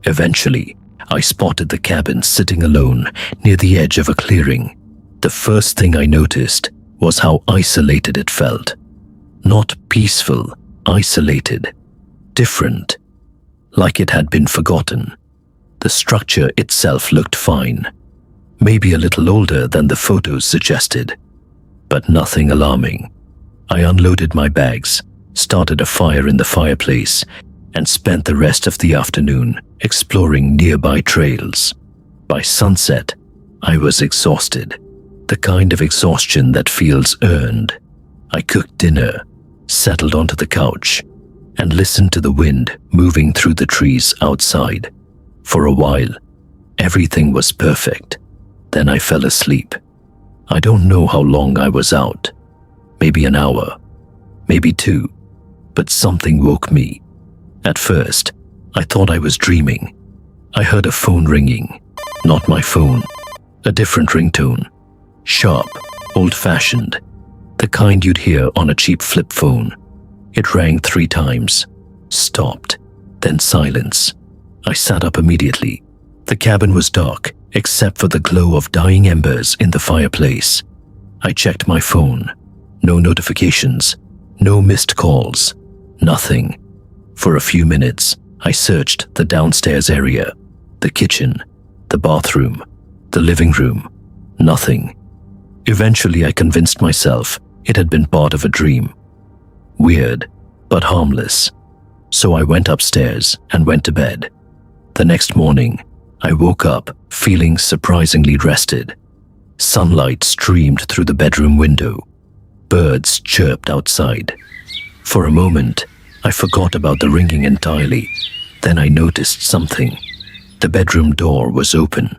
Eventually, I spotted the cabin sitting alone near the edge of a clearing. The first thing I noticed was how isolated it felt. Not peaceful, isolated. Different. Like it had been forgotten. The structure itself looked fine. Maybe a little older than the photos suggested, but nothing alarming. I unloaded my bags, started a fire in the fireplace, and spent the rest of the afternoon exploring nearby trails. By sunset, I was exhausted, the kind of exhaustion that feels earned. I cooked dinner, settled onto the couch, and listened to the wind moving through the trees outside. For a while, everything was perfect. Then I fell asleep. I don't know how long I was out. Maybe an hour, maybe 2, but something woke me. At first, I thought I was dreaming. I heard a phone ringing. Not my phone. A different ringtone. Sharp, old-fashioned. The kind you'd hear on a cheap flip phone. It rang 3 times. Stopped. Then silence. I sat up immediately. The cabin was dark, except for the glow of dying embers in the fireplace. I checked my phone. No notifications. No missed calls. Nothing. For a few minutes, I searched the downstairs area, the kitchen, the bathroom, the living room. Nothing. Eventually, I convinced myself it had been part of a dream. Weird, but harmless. So I went upstairs and went to bed. The next morning, I woke up feeling surprisingly rested. Sunlight streamed through the bedroom window. Birds chirped outside. For a moment, I forgot about the ringing entirely. Then I noticed something. The bedroom door was open.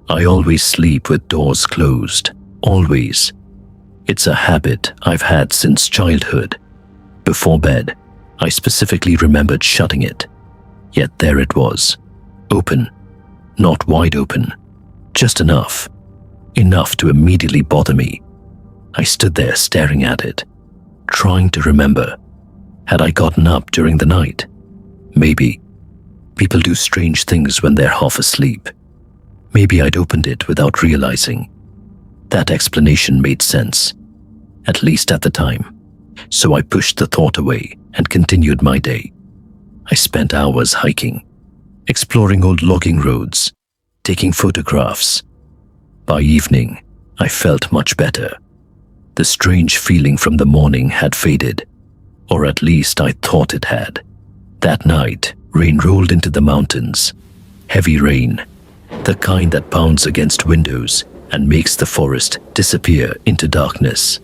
I always sleep with doors closed. Always. It's a habit I've had since childhood. Before bed, I specifically remembered shutting it. Yet there it was. Open. Not wide open. Just enough. Enough to immediately bother me. I stood there staring at it, trying to remember. Had I gotten up during the night? Maybe. People do strange things when they're half asleep. Maybe I'd opened it without realizing. That explanation made sense, at least at the time. So I pushed the thought away and continued my day. I spent hours hiking, exploring old logging roads, taking photographs. By evening, I felt much better. The strange feeling from the morning had faded, or at least I thought it had. That night, rain rolled into the mountains. Heavy rain, the kind that pounds against windows and makes the forest disappear into darkness.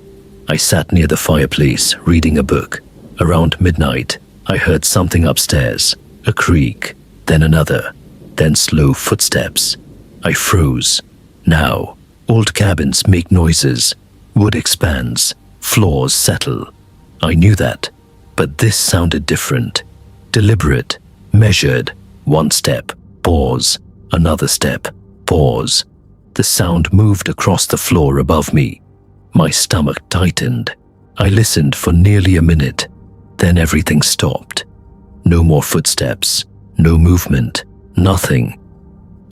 I sat near the fireplace reading a book. Around midnight, I heard something upstairs, a creak, then another, then slow footsteps. I froze. Now, old cabins make noises, wood expands, floors settle. I knew that, but this sounded different. Deliberate, measured, 1 step, pause, another step, pause. The sound moved across the floor above me. My stomach tightened. I listened for nearly a minute. Then everything stopped. No more footsteps, No movement. Nothing.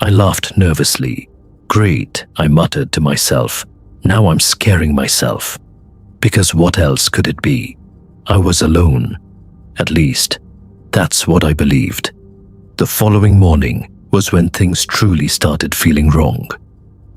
I laughed nervously. Great, I muttered to myself. Now I'm scaring myself. Because what else could it be? I was alone. At least, that's what I believed. The following morning was when things truly started feeling wrong.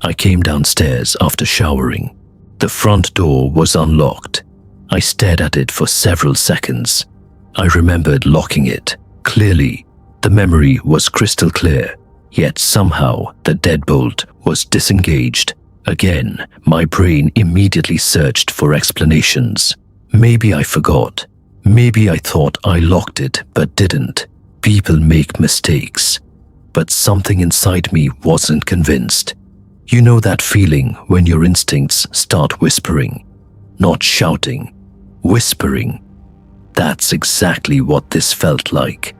I came downstairs after showering. The front door was unlocked. I stared at it for several seconds. I remembered locking it. Clearly, the memory was crystal clear, yet somehow the deadbolt was disengaged. Again, my brain immediately searched for explanations. Maybe I forgot. Maybe I thought I locked it but didn't. People make mistakes. But something inside me wasn't convinced. You know that feeling when your instincts start whispering, not shouting, whispering. That's exactly what this felt like.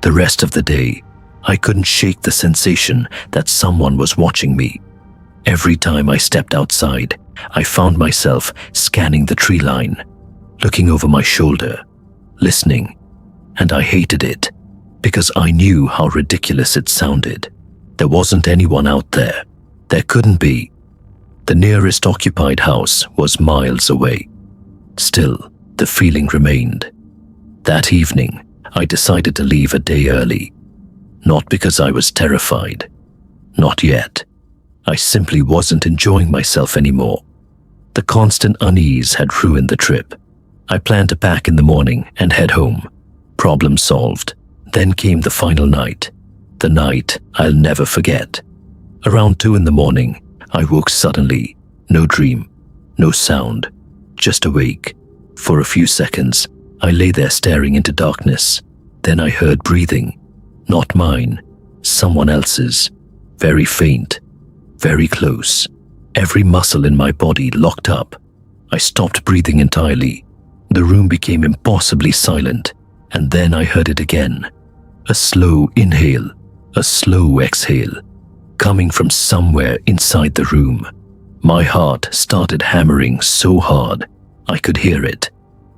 The rest of the day, I couldn't shake the sensation that someone was watching me. Every time I stepped outside, I found myself scanning the tree line, looking over my shoulder, listening, and I hated it because I knew how ridiculous it sounded. There wasn't anyone out there. There couldn't be. The nearest occupied house was miles away. Still, the feeling remained. That evening, I decided to leave a day early. Not because I was terrified. Not yet. I simply wasn't enjoying myself anymore. The constant unease had ruined the trip. I planned to pack in the morning and head home. Problem solved. Then came the final night. The night I'll never forget. Around 2 a.m, I woke suddenly. No dream, no sound, just awake. For a few seconds, I lay there staring into darkness. Then I heard breathing. Not mine, someone else's. Very faint, very close. Every muscle in my body locked up. I stopped breathing entirely. The room became impossibly silent, and then I heard it again. A slow inhale, a slow exhale, coming from somewhere inside the room. My heart started hammering so hard, I could hear it.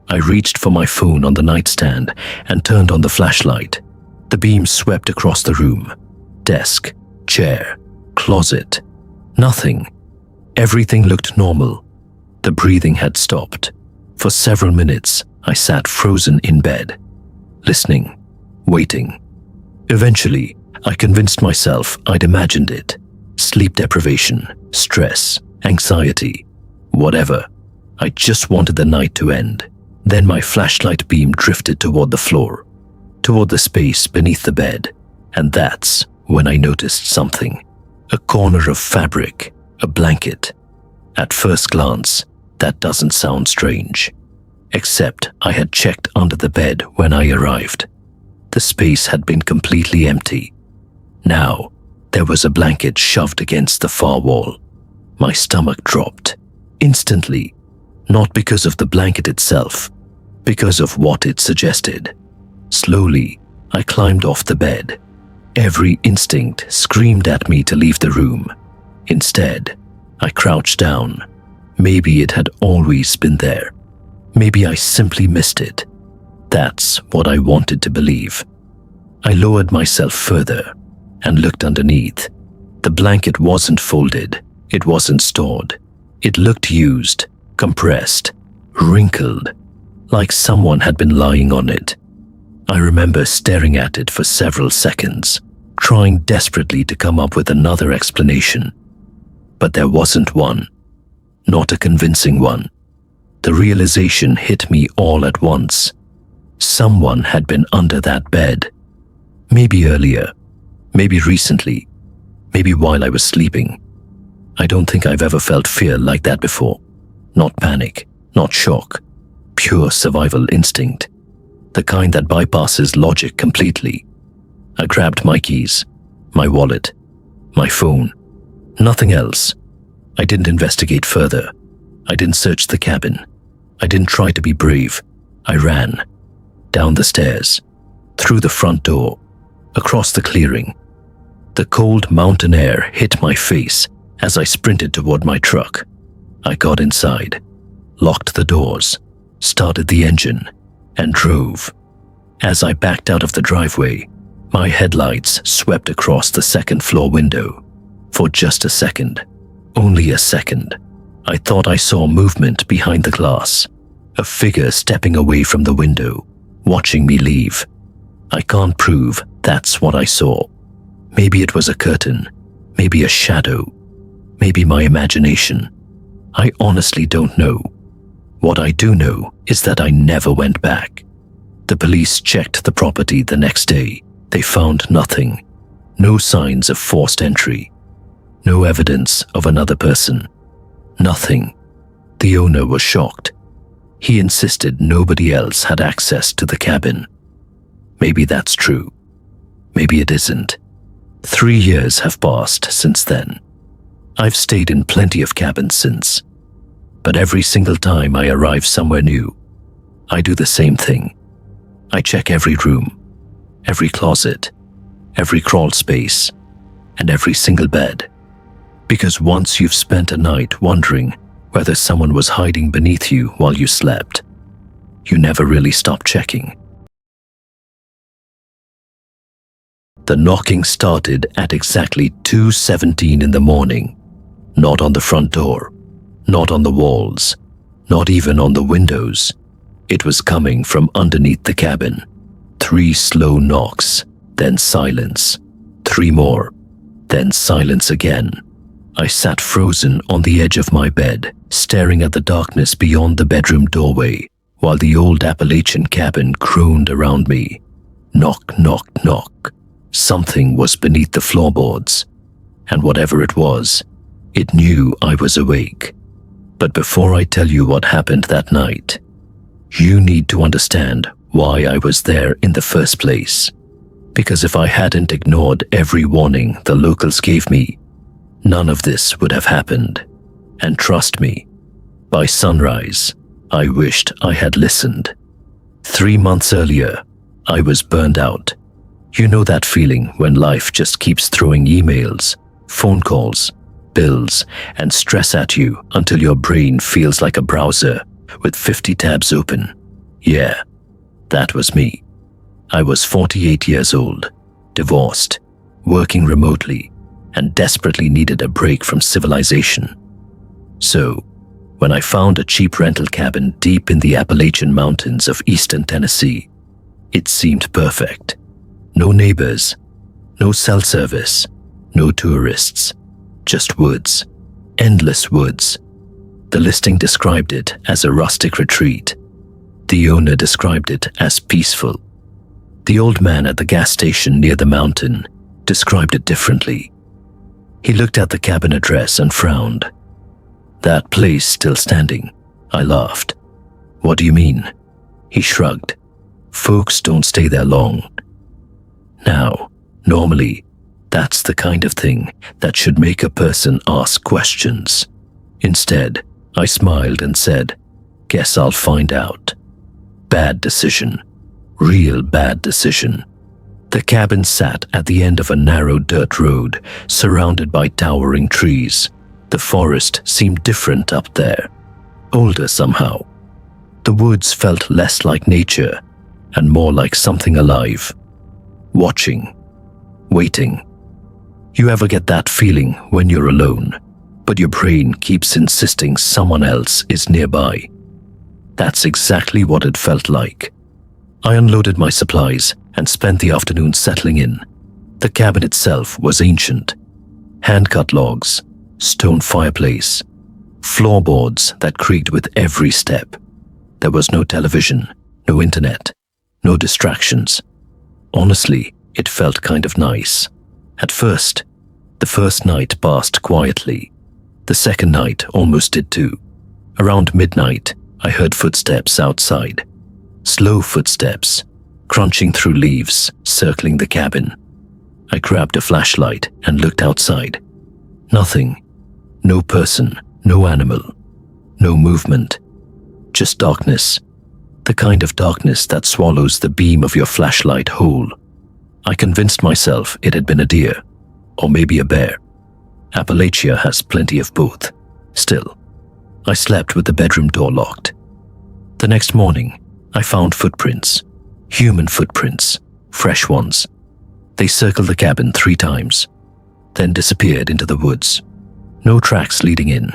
I reached for my phone on the nightstand and turned on the flashlight. The beam swept across the room. Desk, chair, closet. Nothing. Everything looked normal. The breathing had stopped. For several minutes, I sat frozen in bed, listening, waiting. Eventually, I convinced myself I'd imagined it. Sleep deprivation, stress, anxiety, whatever. I just wanted the night to end. Then my flashlight beam drifted toward the floor, toward the space beneath the bed, and that's when I noticed something. A corner of fabric, a blanket. At first glance, that doesn't sound strange. Except I had checked under the bed when I arrived. The space had been completely empty. Now, there was a blanket shoved against the far wall. My stomach dropped. Instantly. Not because of the blanket itself, because of what it suggested. Slowly, I climbed off the bed. Every instinct screamed at me to leave the room. Instead, I crouched down. Maybe it had always been there. Maybe I simply missed it. That's what I wanted to believe. I lowered myself further and looked underneath. The blanket wasn't folded. It wasn't stored. It looked used, compressed, wrinkled, like someone had been lying on it. I remember staring at it for several seconds, trying desperately to come up with another explanation. But there wasn't one. Not a convincing one. The realization hit me all at once. Someone had been under that bed. Maybe earlier, maybe recently, maybe while I was sleeping. I don't think I've ever felt fear like that before. Not panic, not shock. Pure survival instinct. The kind that bypasses logic completely. I grabbed my keys, my wallet, my phone. Nothing else. I didn't investigate further. I didn't search the cabin. I didn't try to be brave. I ran. Down the stairs. Through the front door. Across the clearing. The cold mountain air hit my face as I sprinted toward my truck. I got inside, locked the doors, started the engine, and drove. As I backed out of the driveway, My headlights swept across the second floor window. For just a second, only a second, I thought I saw movement behind the glass, a figure stepping away from the window, watching me leave. I can't prove that's what I saw. Maybe it was a curtain, maybe a shadow, maybe my imagination. I honestly don't know. What I do know is that I never went back. The police checked the property the next day. They found nothing. No signs of forced entry. No evidence of another person. Nothing. The owner was shocked. He insisted nobody else had access to the cabin. Maybe that's true. Maybe it isn't. 3 years have passed since then. I've stayed in plenty of cabins since. But every single time I arrive somewhere new, I do the same thing. I check every room, every closet, every crawl space, and every single bed. Because once you've spent a night wondering whether someone was hiding beneath you while you slept, you never really stop checking. The knocking started at exactly 2:17 in the morning. Not on the front door, not on the walls, not even on the windows. It was coming from underneath the cabin. 3 slow knocks, then silence. 3 more, then silence again. I sat frozen on the edge of my bed, staring at the darkness beyond the bedroom doorway, while the old Appalachian cabin crooned around me. Knock, knock, knock. Something was beneath the floorboards, and whatever it was, it knew I was awake. But before I tell you what happened that night, you need to understand why I was there in the first place. Because if I hadn't ignored every warning the locals gave me, none of this would have happened. And trust me, by sunrise, I wished I had listened. 3 months earlier, I was burned out. You know that feeling when life just keeps throwing emails, phone calls, bills, and stress at you until your brain feels like a browser with 50 tabs open. Yeah, that was me. I was 48 years old, divorced, working remotely, and desperately needed a break from civilization. So, when I found a cheap rental cabin deep in the Appalachian Mountains of eastern Tennessee, it seemed perfect. No neighbors, no cell service, no tourists, just woods, endless woods. The listing described it as a rustic retreat. The owner described it as peaceful. The old man at the gas station near the mountain described it differently. He looked at the cabin address and frowned. That place still standing? I laughed. What do you mean? He shrugged. Folks don't stay there long. Now, normally, that's the kind of thing that should make a person ask questions. Instead, I smiled and said, guess I'll find out. Bad decision. Real bad decision. The cabin sat at the end of a narrow dirt road, surrounded by towering trees. The forest seemed different up there, older somehow. The woods felt less like nature and more like something alive. Watching, waiting. You ever get that feeling when you're alone, but your brain keeps insisting someone else is nearby? That's exactly what it felt like. I unloaded my supplies and spent the afternoon settling in. The cabin itself was ancient. Hand-cut logs, stone fireplace, floorboards that creaked with every step. There was no television, no internet, no distractions. Honestly, it felt kind of nice. At first, the first night passed quietly. The second night almost did too. Around midnight, I heard footsteps outside. Slow footsteps, crunching through leaves, circling the cabin. I grabbed a flashlight and looked outside. Nothing. No person, no animal, no movement. Just darkness. The kind of darkness that swallows the beam of your flashlight whole. I convinced myself it had been a deer, or maybe a bear. Appalachia has plenty of both. Still, I slept with the bedroom door locked. The next morning, I found footprints. Human footprints. Fresh ones. They circled the cabin 3 times, then disappeared into the woods. No tracks leading in,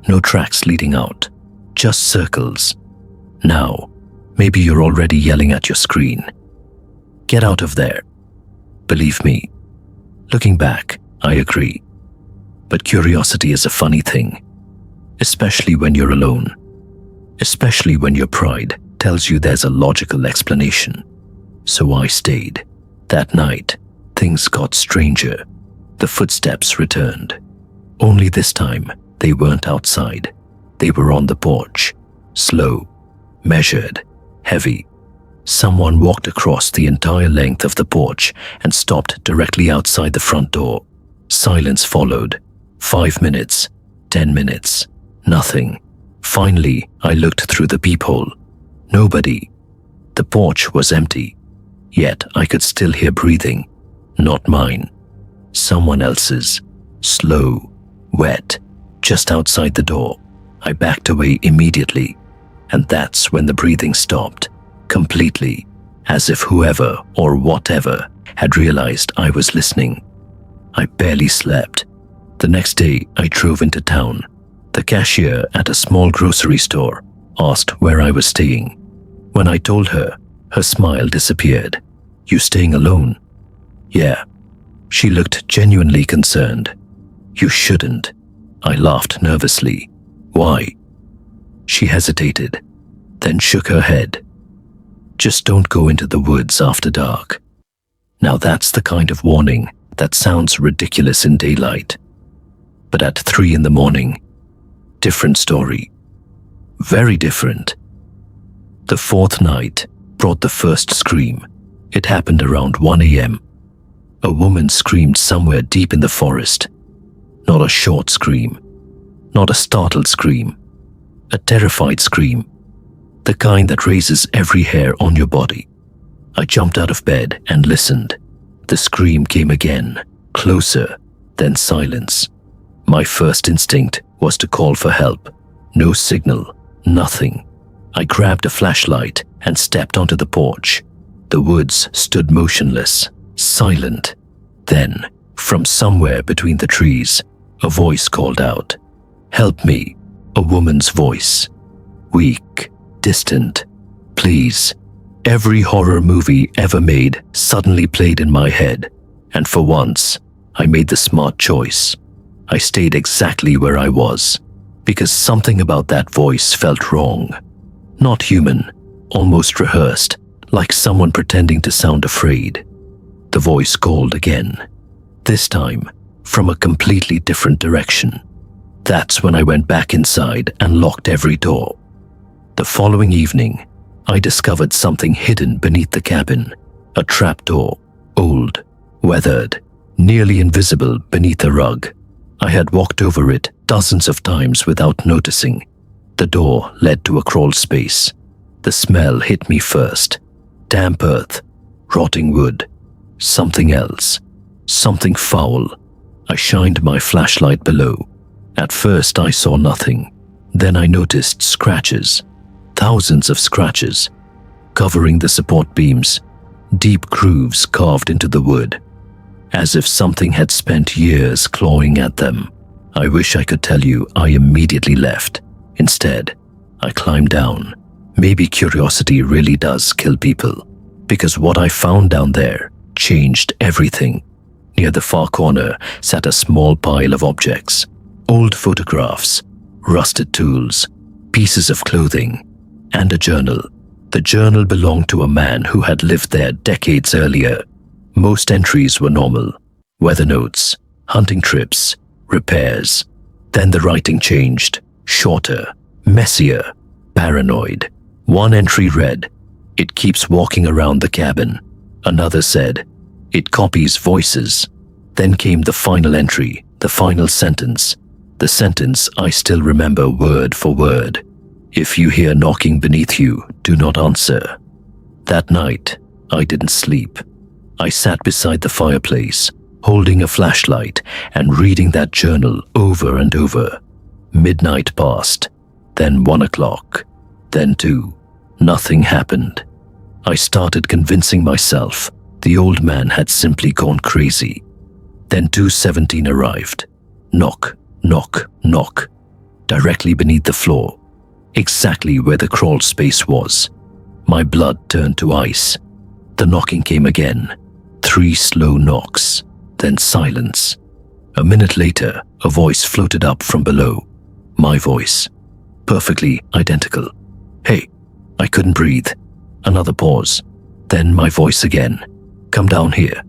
no tracks leading out, just circles. Now, maybe you're already yelling at your screen. Get out of there. Believe me, looking back, I agree. But curiosity is a funny thing, especially when you're alone, especially when your pride tells you there's a logical explanation. So I stayed. That night, things got stranger. The footsteps returned. Only this time, they weren't outside. They were on the porch. Slow, measured, heavy. Someone walked across the entire length of the porch and stopped directly outside the front door. Silence followed. 5 minutes, 10 minutes, nothing. Finally, I looked through the peephole. Nobody. The porch was empty. Yet I could still hear breathing. Not mine. Someone else's. Slow, wet, just outside the door. I backed away immediately. And that's when the breathing stopped. Completely. As if whoever or whatever had realized I was listening. I barely slept. The next day, I drove into town. The cashier at a small grocery store asked where I was staying. When I told her, her smile disappeared. You staying alone? Yeah. She looked genuinely concerned. You shouldn't. I laughed nervously. Why? She hesitated, then shook her head. Just don't go into the woods after dark. Now that's the kind of warning that sounds ridiculous in daylight. But at 3 in the morning, different story. Very different. The 4th night brought the first scream. It happened around 1 a.m. A woman screamed somewhere deep in the forest. Not a short scream. Not a startled scream. A terrified scream. The kind that raises every hair on your body. I jumped out of bed and listened. The scream came again, closer, then silence. My first instinct was to call for help. No signal, nothing. I grabbed a flashlight and stepped onto the porch. The woods stood motionless, silent. Then, from somewhere between the trees, a voice called out. Help me, a woman's voice. Weak, distant. Please. Every horror movie ever made suddenly played in my head, and for once, I made the smart choice. I stayed exactly where I was, because something about that voice felt wrong. Not human, almost rehearsed, like someone pretending to sound afraid. The voice called again, this time from a completely different direction. That's when I went back inside and locked every door. The following evening, I discovered something hidden beneath the cabin, a trapdoor, old, weathered, nearly invisible beneath a rug. I had walked over it dozens of times without noticing. The door led to a crawl space. The smell hit me first. Damp earth, rotting wood, something else, something foul. I shined my flashlight below. At first I saw nothing. Then I noticed scratches, thousands of scratches, covering the support beams, deep grooves carved into the wood, as if something had spent years clawing at them. I wish I could tell you I immediately left. Instead, I climbed down. Maybe curiosity really does kill people, because what I found down there changed everything. Near the far corner sat a small pile of objects, old photographs, rusted tools, pieces of clothing, and a journal. The journal belonged to a man who had lived there decades earlier. Most entries were normal. Weather notes, hunting trips, repairs. Then the writing changed, shorter, messier, paranoid. One entry read, "It keeps walking around the cabin." Another said, "It copies voices." Then came the final entry, the final sentence. The sentence I still remember word for word. "If you hear knocking beneath you, do not answer." That night, I didn't sleep. I sat beside the fireplace, holding a flashlight and reading that journal over and over. Midnight passed, then 1 o'clock, then 2. Nothing happened. I started convincing myself The old man had simply gone crazy. Then 217 arrived. Knock, knock, knock. Directly beneath the floor, exactly where the crawl space was. My blood turned to ice. The knocking came again. 3 slow knocks, then silence. A minute later, a voice floated up from below. My voice. Perfectly identical. Hey, I couldn't breathe. Another pause. Then my voice again. Come down here.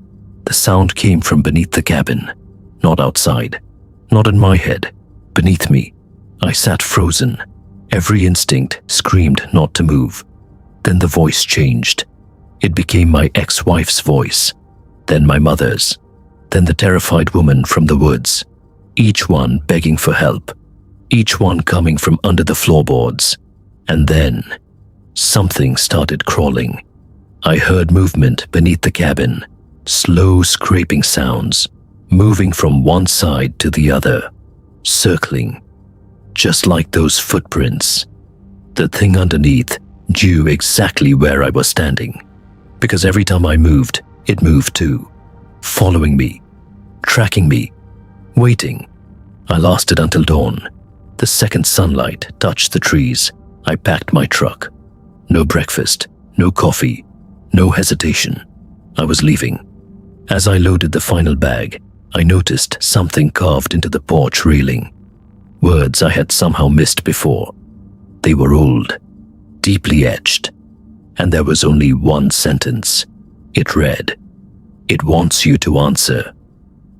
The sound came from beneath the cabin. Not outside. Not in my head. Beneath me. I sat frozen. Every instinct screamed not to move. Then the voice changed. It became my ex-wife's voice. Then my mother's. Then the terrified woman from the woods. Each one begging for help. Each one coming from under the floorboards. And then, something started crawling. I heard movement beneath the cabin. Slow scraping sounds. Moving from one side to the other. Circling. Just like those footprints. The thing underneath knew exactly where I was standing. Because every time I moved, it moved too. Following me. Tracking me. Waiting. I lasted until dawn. The second sunlight touched the trees. I packed my truck. No breakfast. No coffee. No hesitation. I was leaving. As I loaded the final bag, I noticed something carved into the porch railing. Words I had somehow missed before. They were old, deeply etched, and there was only one sentence. It read, "It wants you to answer."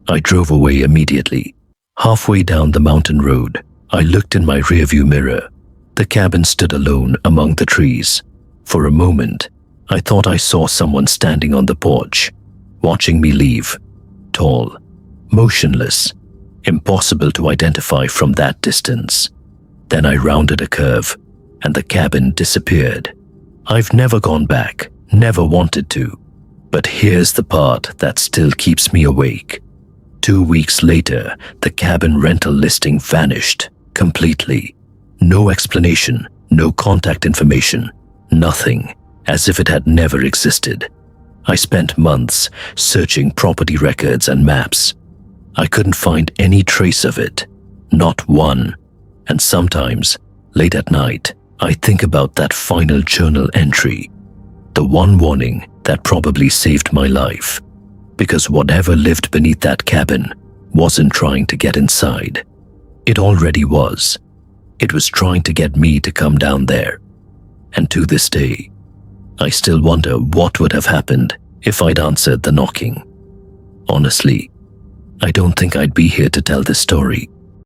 I drove away immediately. Halfway down the mountain road, I looked in my rearview mirror. The cabin stood alone among the trees. For a moment, I thought I saw someone standing on the porch, watching me leave. Tall, motionless, impossible to identify from that distance. Then I rounded a curve, and the cabin disappeared. I've never gone back, never wanted to. But here's the part that still keeps me awake. 2 weeks later, the cabin rental listing vanished completely. No explanation, no contact information, nothing, as if it had never existed. I spent months searching property records and maps. I couldn't find any trace of it, not one. And sometimes, late at night, I think about that final journal entry, the one warning that probably saved my life. Because whatever lived beneath that cabin wasn't trying to get inside. It already was. It was trying to get me to come down there. And to this day, I still wonder what would have happened if I'd answered the knocking. Honestly, I don't think I'd be here to tell this story.